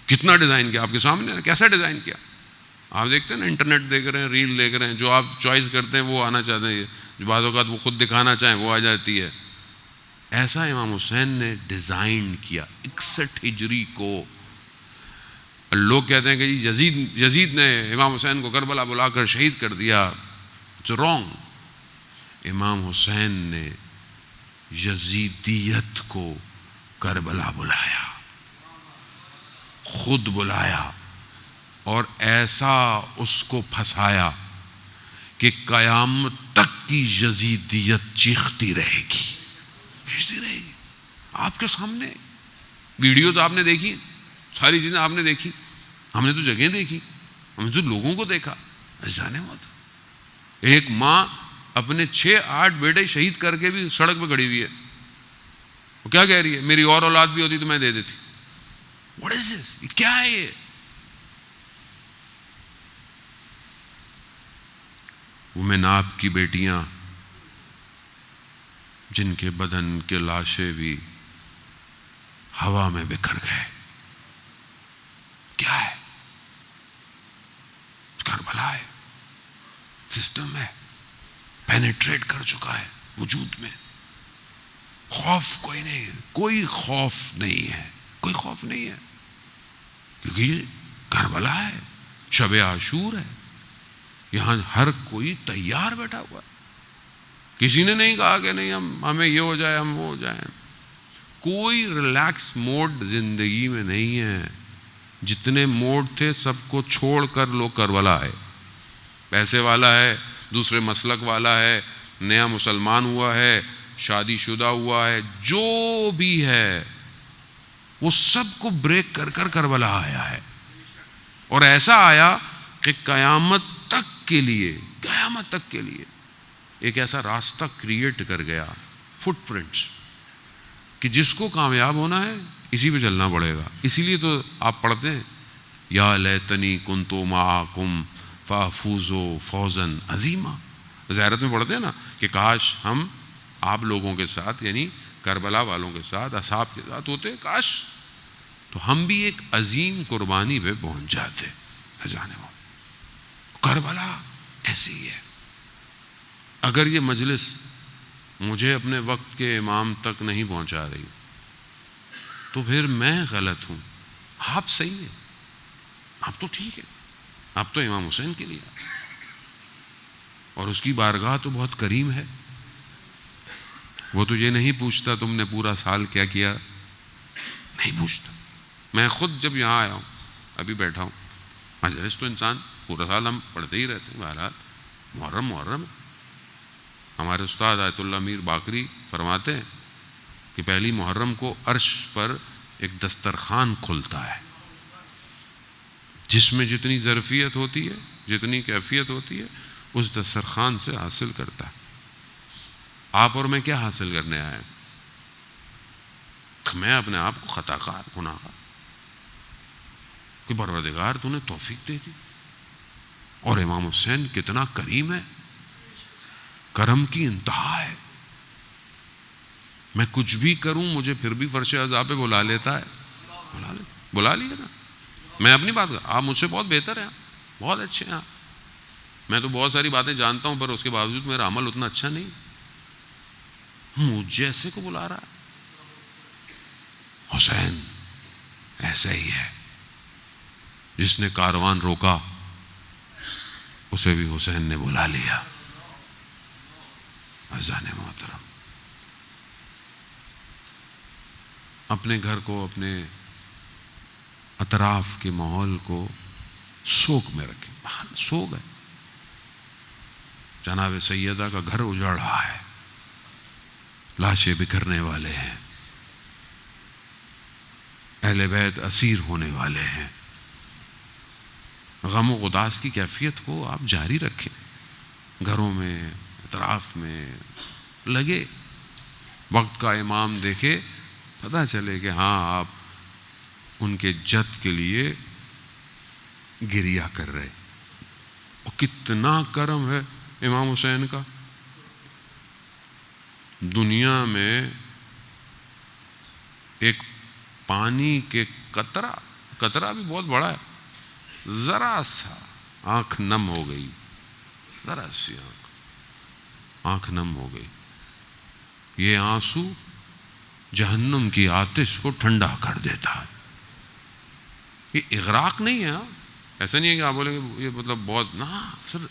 کتنا ڈیزائن کیا آپ کے سامنے، کیسا ڈیزائن کیا. آپ دیکھتے ہیں نا، انٹرنیٹ دیکھ رہے ہیں، ریل دیکھ رہے ہیں، جو آپ چوائس کرتے ہیں وہ آنا چاہتے ہیں، جو بعض اوقات وہ خود دکھانا چاہیں وہ آ جاتی ہے. ایسا امام حسین نے ڈیزائن کیا 61 ہجری کو. لوگ کہتے ہیں کہ یزید نے امام حسین کو کربلا بلا کر شہید کر دیا. It's wrong. امام حسین نے یزیدیت کو کربلا بلایا، خود بلایا، اور ایسا اس کو پھنسایا کہ قیامت تک کی یزیدیت چیختی رہے گی، چیختی رہے گی. آپ کے سامنے ویڈیوز آپ نے دیکھی، ساری چیزیں آپ نے دیکھی، ہم نے تو جگہیں دیکھی، ہم نے تو لوگوں کو دیکھا. جانے ہوتا ایک ماں اپنے 6-8 بیٹے شہید کر کے بھی سڑک پہ کھڑی ہوئی ہے. وہ کیا کہہ رہی ہے؟ میری اور اولاد بھی ہوتی تو میں دے دیتی. واٹ از دس؟ کیا ہے یہ؟ وہ مناب کی بیٹیاں جن کے بدن کے لاشیں بھی ہوا میں بکھر گئے. کیا ہے؟ کربلا ہے، سسٹم ہے، پینیٹریٹ کر چکا ہے وجود میں. خوف کوئی نہیں، کوئی خوف نہیں ہے، کوئی خوف نہیں ہے، کیونکہ یہ کربلا ہے، شب عاشور ہے. یہاں ہر کوئی تیار بیٹھا ہوا ہے. کسی نے نہیں کہا کہ نہیں ہمیں یہ ہو جائے، ہم وہ ہو جائیں. کوئی ریلیکس موڈ زندگی میں نہیں ہے. جتنے موڈ تھے سب کو چھوڑ کر لوگ کربلا آئے. پیسے والا ہے، دوسرے مسلک والا ہے، نیا مسلمان ہوا ہے، شادی شدہ ہوا ہے، جو بھی ہے وہ سب کو بریک کر کر کربلا آیا ہے. اور ایسا آیا کہ قیامت تک کے لیے ایک ایسا راستہ کریٹ کر گیا، فٹ پرنٹس، کہ جس کو کامیاب ہونا ہے اسی پہ چلنا پڑے گا. اسی لیے تو آپ پڑھتے ہیں یا لیتنی کنتو معکم فافوز فوزا عظیما. زیارت میں پڑھتے ہیں نا کہ کاش ہم آپ لوگوں کے ساتھ، یعنی کربلا والوں کے ساتھ، اصحاب کے ساتھ ہوتے، کاش تو ہم بھی ایک عظیم قربانی پہ پہنچ جاتے. جانے وہ کربلا ایسی ہی ہے. اگر یہ مجلس مجھے اپنے وقت کے امام تک نہیں پہنچا رہی تو پھر میں غلط ہوں. آپ صحیح ہیں، آپ تو ٹھیک ہے، آپ تو امام حسین کے لیے اور اس کی بارگاہ تو بہت کریم ہے. وہ تو یہ نہیں پوچھتا تم نے پورا سال کیا کیا، نہیں پوچھتا. میں خود جب یہاں آیا ہوں، ابھی بیٹھا ہوں، مجلس تو انسان پورا سال ہم پڑھتے ہی رہتے ہیں. بہرحال محرم ہمارے استاد آیت اللہ میر باقری فرماتے ہیں کہ پہلی محرم کو عرش پر ایک دسترخوان کھلتا ہے جس میں جتنی ظرفیت ہوتی ہے، جتنی کیفیت ہوتی ہے، اس دسترخوان سے حاصل کرتا ہے. آپ اور میں کیا حاصل کرنے آئے ہیں؟ میں اپنے آپ کو خطا کار، گناہ گار، کہ پروردگار تو نے توفیق دے دی. اور امام حسین کتنا کریم ہے، کرم کی انتہا ہے. میں کچھ بھی کروں مجھے پھر بھی فرش عذاب پہ بلا لیتا ہے. بلا لیا نا. میں اپنی بات کر، آپ مجھ سے بہت بہتر ہیں، بہت اچھے ہیں. میں تو بہت ساری باتیں جانتا ہوں پر اس کے باوجود میرا عمل اتنا اچھا نہیں. مجھے ایسے کو بلا رہا ہے. حسین ایسا ہی ہے، جس نے کاروان روکا اسے بھی حسین نے بلا لیا. عزیزان محترم، اپنے گھر کو، اپنے اطراف کے ماحول کو سوگ میں رکھیں. سوگ ہے. جناب سیدہ کا گھر اجڑ رہا ہے، لاشیں بکھرنے والے ہیں، اہل بیت اسیر ہونے والے ہیں. غم و غداس کی کیفیت کو آپ جاری رکھیں، گھروں میں، اطراف میں لگے. وقت کا امام دیکھے، پتہ چلے کہ ہاں آپ ان کے جد کے لیے گریہ کر رہے. اور کتنا کرم ہے امام حسین کا. دنیا میں ایک پانی کے قطرہ بھی بہت بڑا ہے، ذرا سا آنکھ نم ہو گئی، ذرا سی آنکھ نم ہو گئی. یہ آنسو جہنم کی آتش کو ٹھنڈا کر دیتا ہے. یہ اغراق نہیں ہے. ایسا نہیں ہے کہ آپ بولیں گے یہ مطلب بہت نہ. سر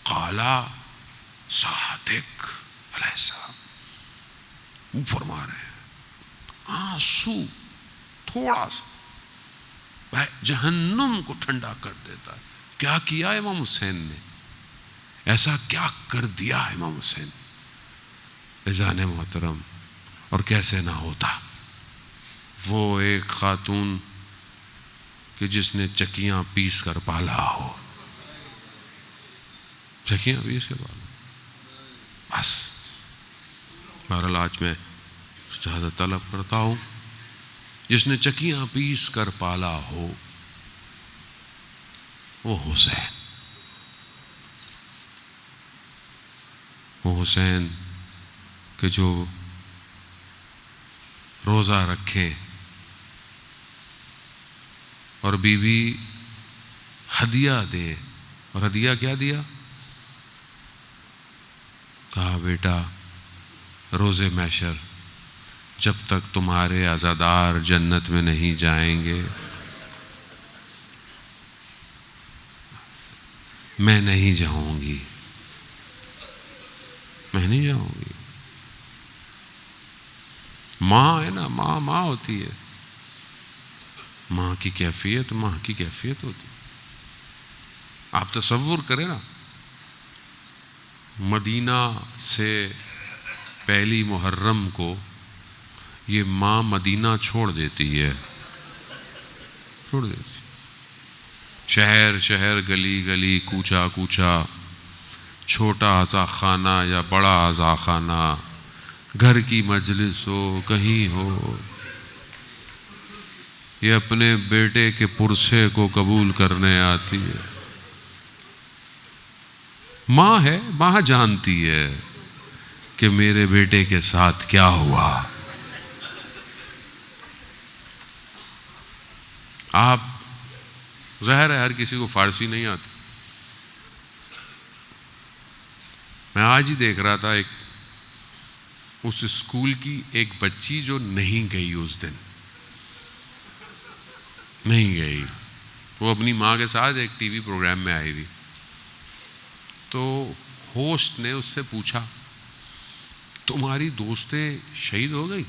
قالا صادق علیہ السلام وہ فرما رہے ہیں، آنسو تھوڑا سا جہنم کو ٹھنڈا کر دیتا ہے. کیا کیا امام حسین نے؟ ایسا کیا کر دیا امام حسین؟ اذان محترم، اور کیسے نہ ہوتا. وہ ایک خاتون کہ جس نے چکیاں پیس کر پالا ہو، چکیاں پیس کے پالا. بس بہرحال آج میں شہادت طلب کرتا ہوں، جس نے چکیاں پیس کر پالا ہو وہ حسین. وہ حسین کہ جو روزہ رکھے اور بیوی ہدیہ دے. اور ہدیہ کیا دیا؟ کہا بیٹا روزے محشر جب تک تمہارے عزادار جنت میں نہیں جائیں گے میں نہیں جاؤں گی، میں نہیں جاؤں گی. ماں ہے نا، ماں ہوتی ہے. ماں کی کیفیت ہوتی. آپ تصور کریں نا، مدینہ سے پہلی محرم کو یہ ماں مدینہ چھوڑ دیتی ہے، شہر گلی گلی کوچا کوچا، چھوٹا آزا خانہ یا بڑا آزا خانہ، گھر کی مجلس ہو کہیں ہو، یہ اپنے بیٹے کے پرسے کو قبول کرنے آتی ہے. ماں ہے، ماں جانتی ہے کہ میرے بیٹے کے ساتھ کیا ہوا. آپ ظاہر ہے ہر کسی کو فارسی نہیں آتی. میں آج ہی دیکھ رہا تھا اس اسکول کی ایک بچی جو نہیں گئی، اس دن نہیں گئی. وہ اپنی ماں کے ساتھ ایک ٹی وی پروگرام میں آئی ہوئی. تو ہوسٹ نے اس سے پوچھا تمہاری دوستیں شہید ہو گئی؟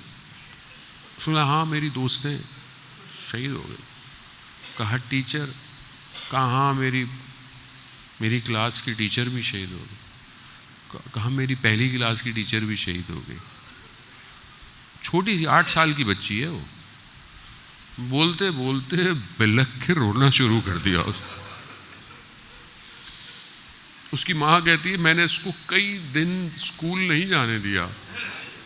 اس نے کہا ہاں میری دوستیں شہید ہو گئی. کہا ٹیچر؟ کہا ہاں میری کلاس کی ٹیچر بھی شہید ہو گئی. کہا میری پہلی کلاس کی ٹیچر بھی شہید ہو گئی. چھوٹی سی 8 سال کی بچی ہے. وہ بولتے بولتے بلک کے رونا شروع کر دیا. اس کی ماں کہتی ہے میں نے اس کو کئی دن اسکول نہیں جانے دیا،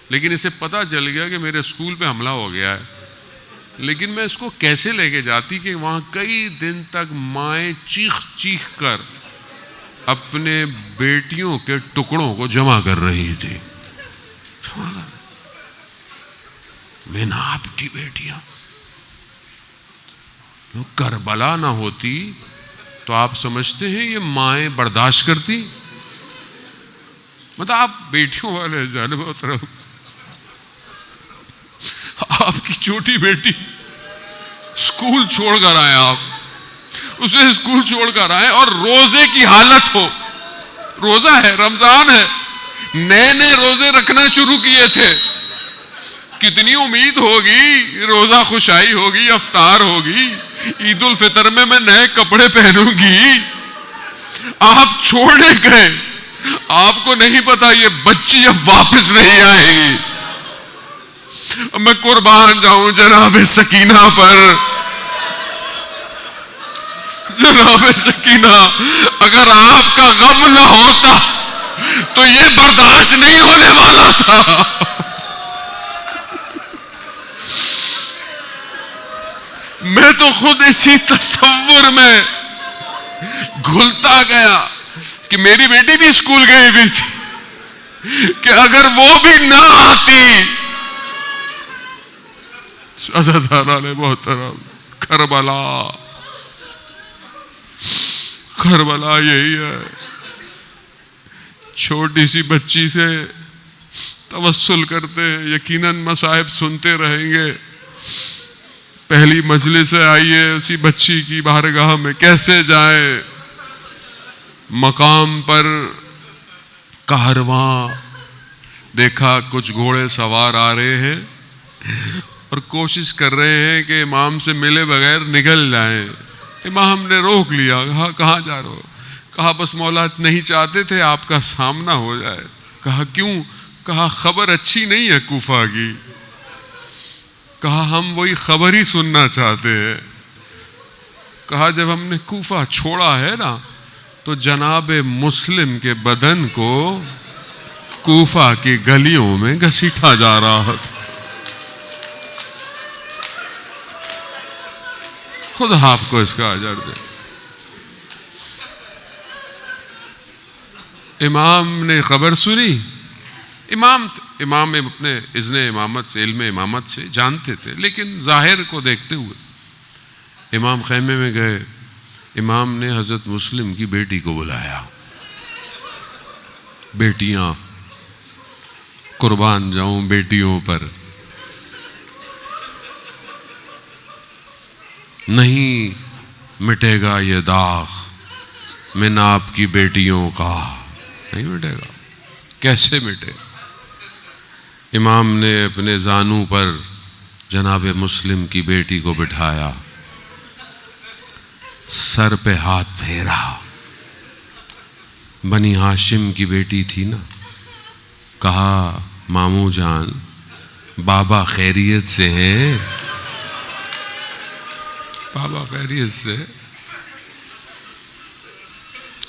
لیکن اسے پتہ چل گیا کہ میرے اسکول پہ حملہ ہو گیا ہے، لیکن میں اس کو کیسے لے کے جاتی کہ وہاں کئی دن تک مائیں چیخ چیخ کر اپنے بیٹیوں کے ٹکڑوں کو جمع کر رہی تھی. میں آپ کی بیٹیاں. کربلا نہ ہوتی تو آپ سمجھتے ہیں یہ مائیں برداشت کرتی؟ مطلب آپ بیٹیوں والے جانب طرف، آپ کی چھوٹی بیٹی اسکول چھوڑ کر آئے، آپ اسے اسکول چھوڑ کر آئے اور روزے کی حالت ہو. روزہ ہے، رمضان ہے، نئے روزے رکھنا شروع کیے تھے کتنی امید ہوگی روزہ خوشائی ہوگی، افطار ہوگی، عید الفطر میں نئے کپڑے پہنوں گی، آپ چھوڑنے گئے، آپ کو نہیں پتا یہ بچی اب واپس نہیں آئے گی۔ میں قربان جاؤں جناب سکینہ پر، جناب سکینہ، اگر آپ کا غم نہ ہوتا تو یہ برداشت نہیں ہونے والا تھا۔ میں تو خود اسی تصور میں گھلتا گیا کہ میری بیٹی بھی اسکول گئی ہوئی تھی کہ اگر وہ بھی نہ آتی۔ عزاداران محترم، کربلا یہی ہے۔ چھوٹی سی بچی سے توسل کرتے، یقیناً مصائب سنتے رہیں گے۔ پہلی مجلس آئیے اسی بچی کی بارگاہ میں، کیسے جائیں؟ مقام پر کارواں دیکھا، کچھ گھوڑے سوار آ رہے ہیں اور کوشش کر رہے ہیں کہ امام سے ملے بغیر نکل جائیں۔ امام نے روک لیا، کہا کہاں جا رہے ہو؟ کہا بس مولا نہیں چاہتے تھے آپ کا سامنا ہو جائے۔ کہا کیوں؟ کہا خبر اچھی نہیں ہے کوفہ کی۔ کہا ہم وہی خبر ہی سننا چاہتے ہیں۔ کہا جب ہم نے کوفہ چھوڑا ہے نا تو جناب مسلم کے بدن کو کوفہ کی گلیوں میں گھسیٹا جا رہا تھا۔ خود آپ کو اس کا اجر دے۔ امام نے خبر سنی، امام اپنے اذن امامت سے، علم امامت سے جانتے تھے، لیکن ظاہر کو دیکھتے ہوئے امام خیمے میں گئے۔ امام نے حضرت مسلم کی بیٹی کو بلایا۔ بیٹیاں، قربان جاؤں بیٹیوں پر، نہیں مٹے گا یہ داغ من آپ کی بیٹیوں کا، نہیں مٹے گا۔ کیسے مٹے؟ امام نے اپنے زانوں پر جناب مسلم کی بیٹی کو بٹھایا، سر پہ ہاتھ پھیرا۔ بنی ہاشم کی بیٹی تھی نا، کہا ماموں جان بابا خیریت سے ہیں؟ بابا خیریت سے۔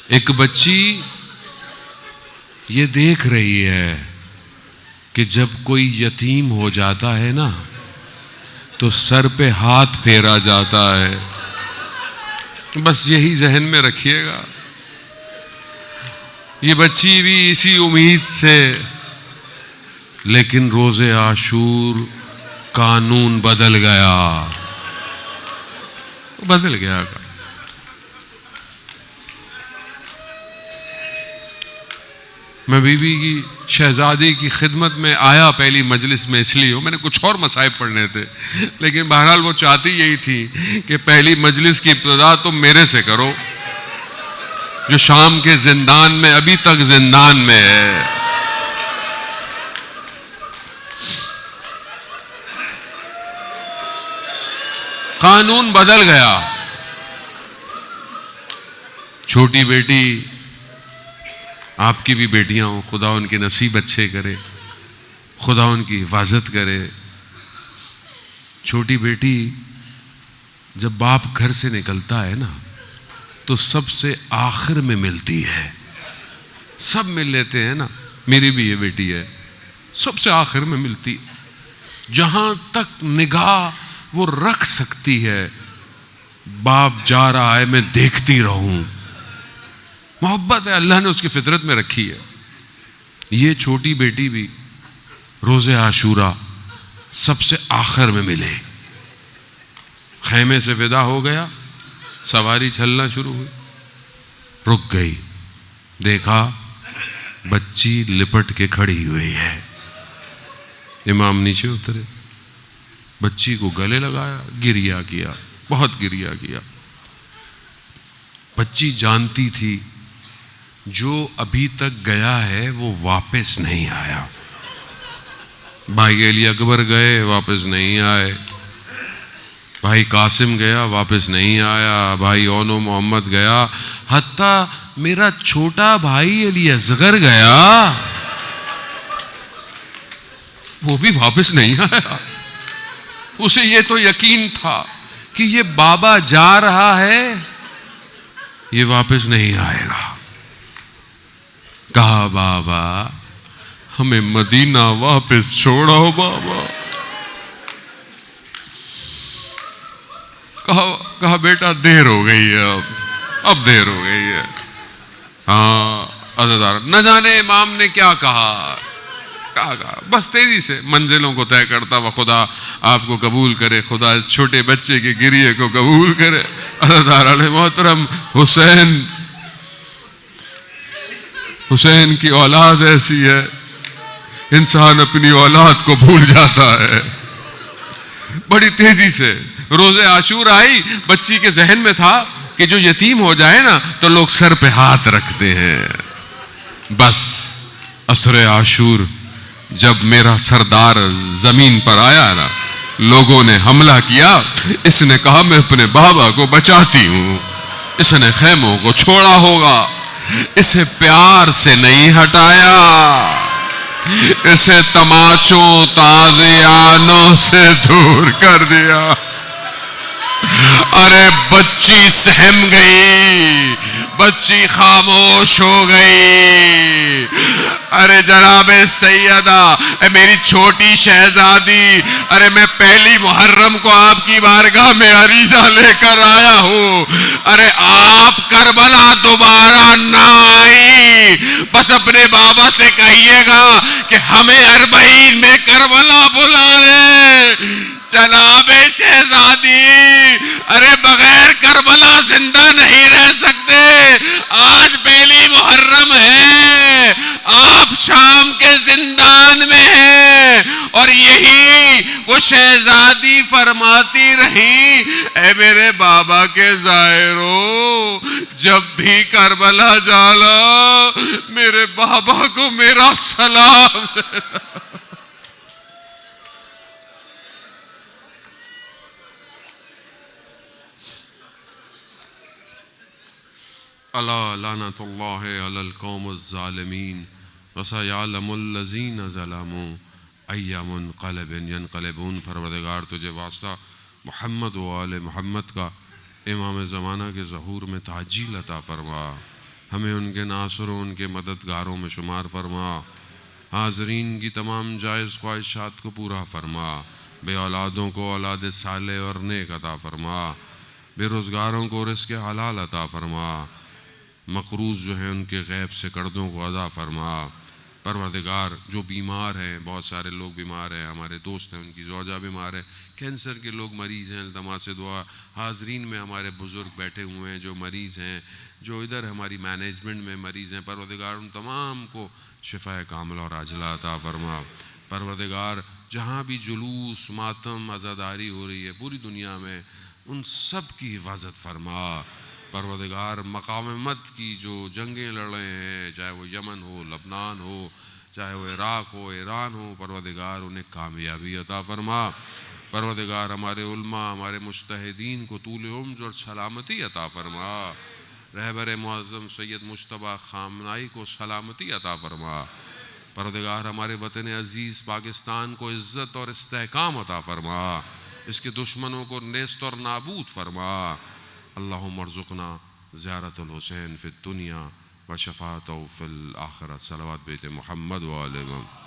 ایک بچی یہ دیکھ رہی ہے کہ جب کوئی یتیم ہو جاتا ہے نا تو سر پہ ہاتھ پھیرا جاتا ہے۔ بس یہی ذہن میں رکھیے گا۔ یہ بچی بھی اسی امید سے، لیکن روز عاشور قانون بدل گیا، بدل گیا۔ میں بی بی کی شہزادی کی خدمت میں آیا پہلی مجلس میں اس لیے، میں نے کچھ اور مصائب پڑھنے تھے، لیکن بہرحال وہ چاہتی یہی تھی کہ پہلی مجلس کی ابتدا تم میرے سے کرو، جو شام کے زندان میں ابھی تک زندان میں ہے۔ قانون بدل گیا۔ چھوٹی بیٹی، آپ کی بھی بیٹیاں ہوں، خدا ان کے نصیب اچھے کرے، خدا ان کی حفاظت کرے۔ چھوٹی بیٹی جب باپ گھر سے نکلتا ہے نا تو سب سے آخر میں ملتی ہے۔ سب مل لیتے ہیں نا، میری بھی یہ بیٹی ہے، سب سے آخر میں ملتی، جہاں تک نگاہ وہ رکھ سکتی ہے۔ باپ جا رہا ہے میں دیکھتی رہوں، محبت ہے، اللہ نے اس کی فطرت میں رکھی ہے۔ یہ چھوٹی بیٹی بھی روز عاشورہ سب سے آخر میں ملے۔ خیمے سے ودا ہو گیا، سواری چلنا شروع ہوئی، رک گئی، دیکھا بچی لپٹ کے کھڑی ہوئی ہے۔ امام نیچے اترے، بچی کو گلے لگایا، گریہ کیا، بہت گریہ کیا۔ بچی جانتی تھی جو ابھی تک گیا ہے وہ واپس نہیں آیا۔ بھائی علی اکبر گئے واپس نہیں آئے، بھائی قاسم گیا واپس نہیں آیا، بھائی اونو محمد گیا، حتیٰ میرا چھوٹا بھائی علی اصغر گیا وہ بھی واپس نہیں آیا۔ اسے یہ تو یقین تھا کہ یہ بابا جا رہا ہے، یہ واپس نہیں آئے گا۔ کہا بابا ہمیں مدینہ واپس چھوڑو بابا۔ کہا بیٹا دیر ہو گئی ہے، اب دیر ہو گئی ہے۔ ہاں عزیزار، نہ جانے امام نے کیا کہا، بس تیزی سے منزلوں کو طے کرتا ہوا خدا آپ کو قبول کرے، خدا اس چھوٹے بچے کے گریے کو قبول کرے۔ عزیزار علیہ محترم، حسین کی اولاد ایسی ہے، انسان اپنی اولاد کو بھول جاتا ہے۔ بڑی تیزی سے روز عاشور آئی، بچی کے ذہن میں تھا کہ جو یتیم ہو جائے نا تو لوگ سر پہ ہاتھ رکھتے ہیں۔ بس عصر عاشور جب میرا سردار زمین پر آیا نا، لوگوں نے حملہ کیا، اس نے کہا میں اپنے بابا کو بچاتی ہوں۔ اس نے خیموں کو چھوڑا ہوگا، اسے پیار سے نہیں ہٹایا، اسے تماچوں تازیانوں سے دور کر دیا۔ ارے بچی سہم گئی، بچی خاموش ہو گئی۔ ارے جناب سیدہ، اے میری چھوٹی شہزادی، ارے میں پہلی محرم کو آپ کی بارگاہ میں عریضہ لے کر آیا ہوں، ارے آپ کربلا دوبارہ نہ آئی، بس اپنے بابا سے کہیے گا کہ ہمیں 40 میں کربلا بلائے۔ جناب شہزادی، ارے بغیر کربلا زندہ نہیں رہ سکتے، آج پہلی محرم ہے، آپ شام کے زندان میں ہیں۔ اور یہی وہ شہزادی فرماتی رہی، اے میرے بابا کے زائرو، جب بھی کربلا جانا میرے بابا کو میرا سلام دینا۔ الا لعنت اللہ علی القوم الظالمین وسیعلم الذین ظلموا ای منقلب ینقلبون۔ پروردگار تجھے واسطہ محمد و آل محمد کا امام زمانہ کے ظہور میں تعجیل عطا فرما، ہمیں ان کے ناصروں ان کے مددگاروں میں شمار فرما، حاضرین کی تمام جائز خواہشات کو پورا فرما، بے اولادوں کو اولاد صالح اور نیک عطا فرما، بے روزگاروں کو رزق حلال عطا فرما، مقروض جو ہیں ان کے غیب سے قرضوں کو ادا فرما۔ پروردگار جو بیمار ہیں، بہت سارے لوگ بیمار ہیں، ہمارے دوست ہیں ان کی زوجہ بیمار ہے، کینسر کے لوگ مریض ہیں، التماس دعا، حاضرین میں ہمارے بزرگ بیٹھے ہوئے ہیں جو مریض ہیں، جو ادھر ہماری مینجمنٹ میں مریض ہیں، پروردگار ان تمام کو شفاء کاملہ اور عاجلہ عطا فرما۔ پروردگار جہاں بھی جلوس، ماتم، عزاداری ہو رہی ہے پوری دنیا میں، ان سب کی حفاظت فرما۔ پروردگار مقام مت کی جو جنگیں لڑ رہے ہیں، چاہے وہ یمن ہو، لبنان ہو، چاہے وہ عراق ہو، ایران ہو، پروردگار انہیں کامیابی عطا فرما۔ پروردگار ہمارے علماء، ہمارے مجتہدین کو طول عمر اور سلامتی عطا فرما۔ رہبر معظم سید مجتبیٰ خامنائی کو سلامتی عطا فرما۔ پروردگار ہمارے وطن عزیز پاکستان کو عزت اور استحکام عطا فرما، اس کے دشمنوں کو نیست اور نابود فرما۔ اللہم ارزقنا زیارت الحسین فی الدنیا و شفاعتہ فی الآخرہ۔ صلوات بیت محمد و آل محمد۔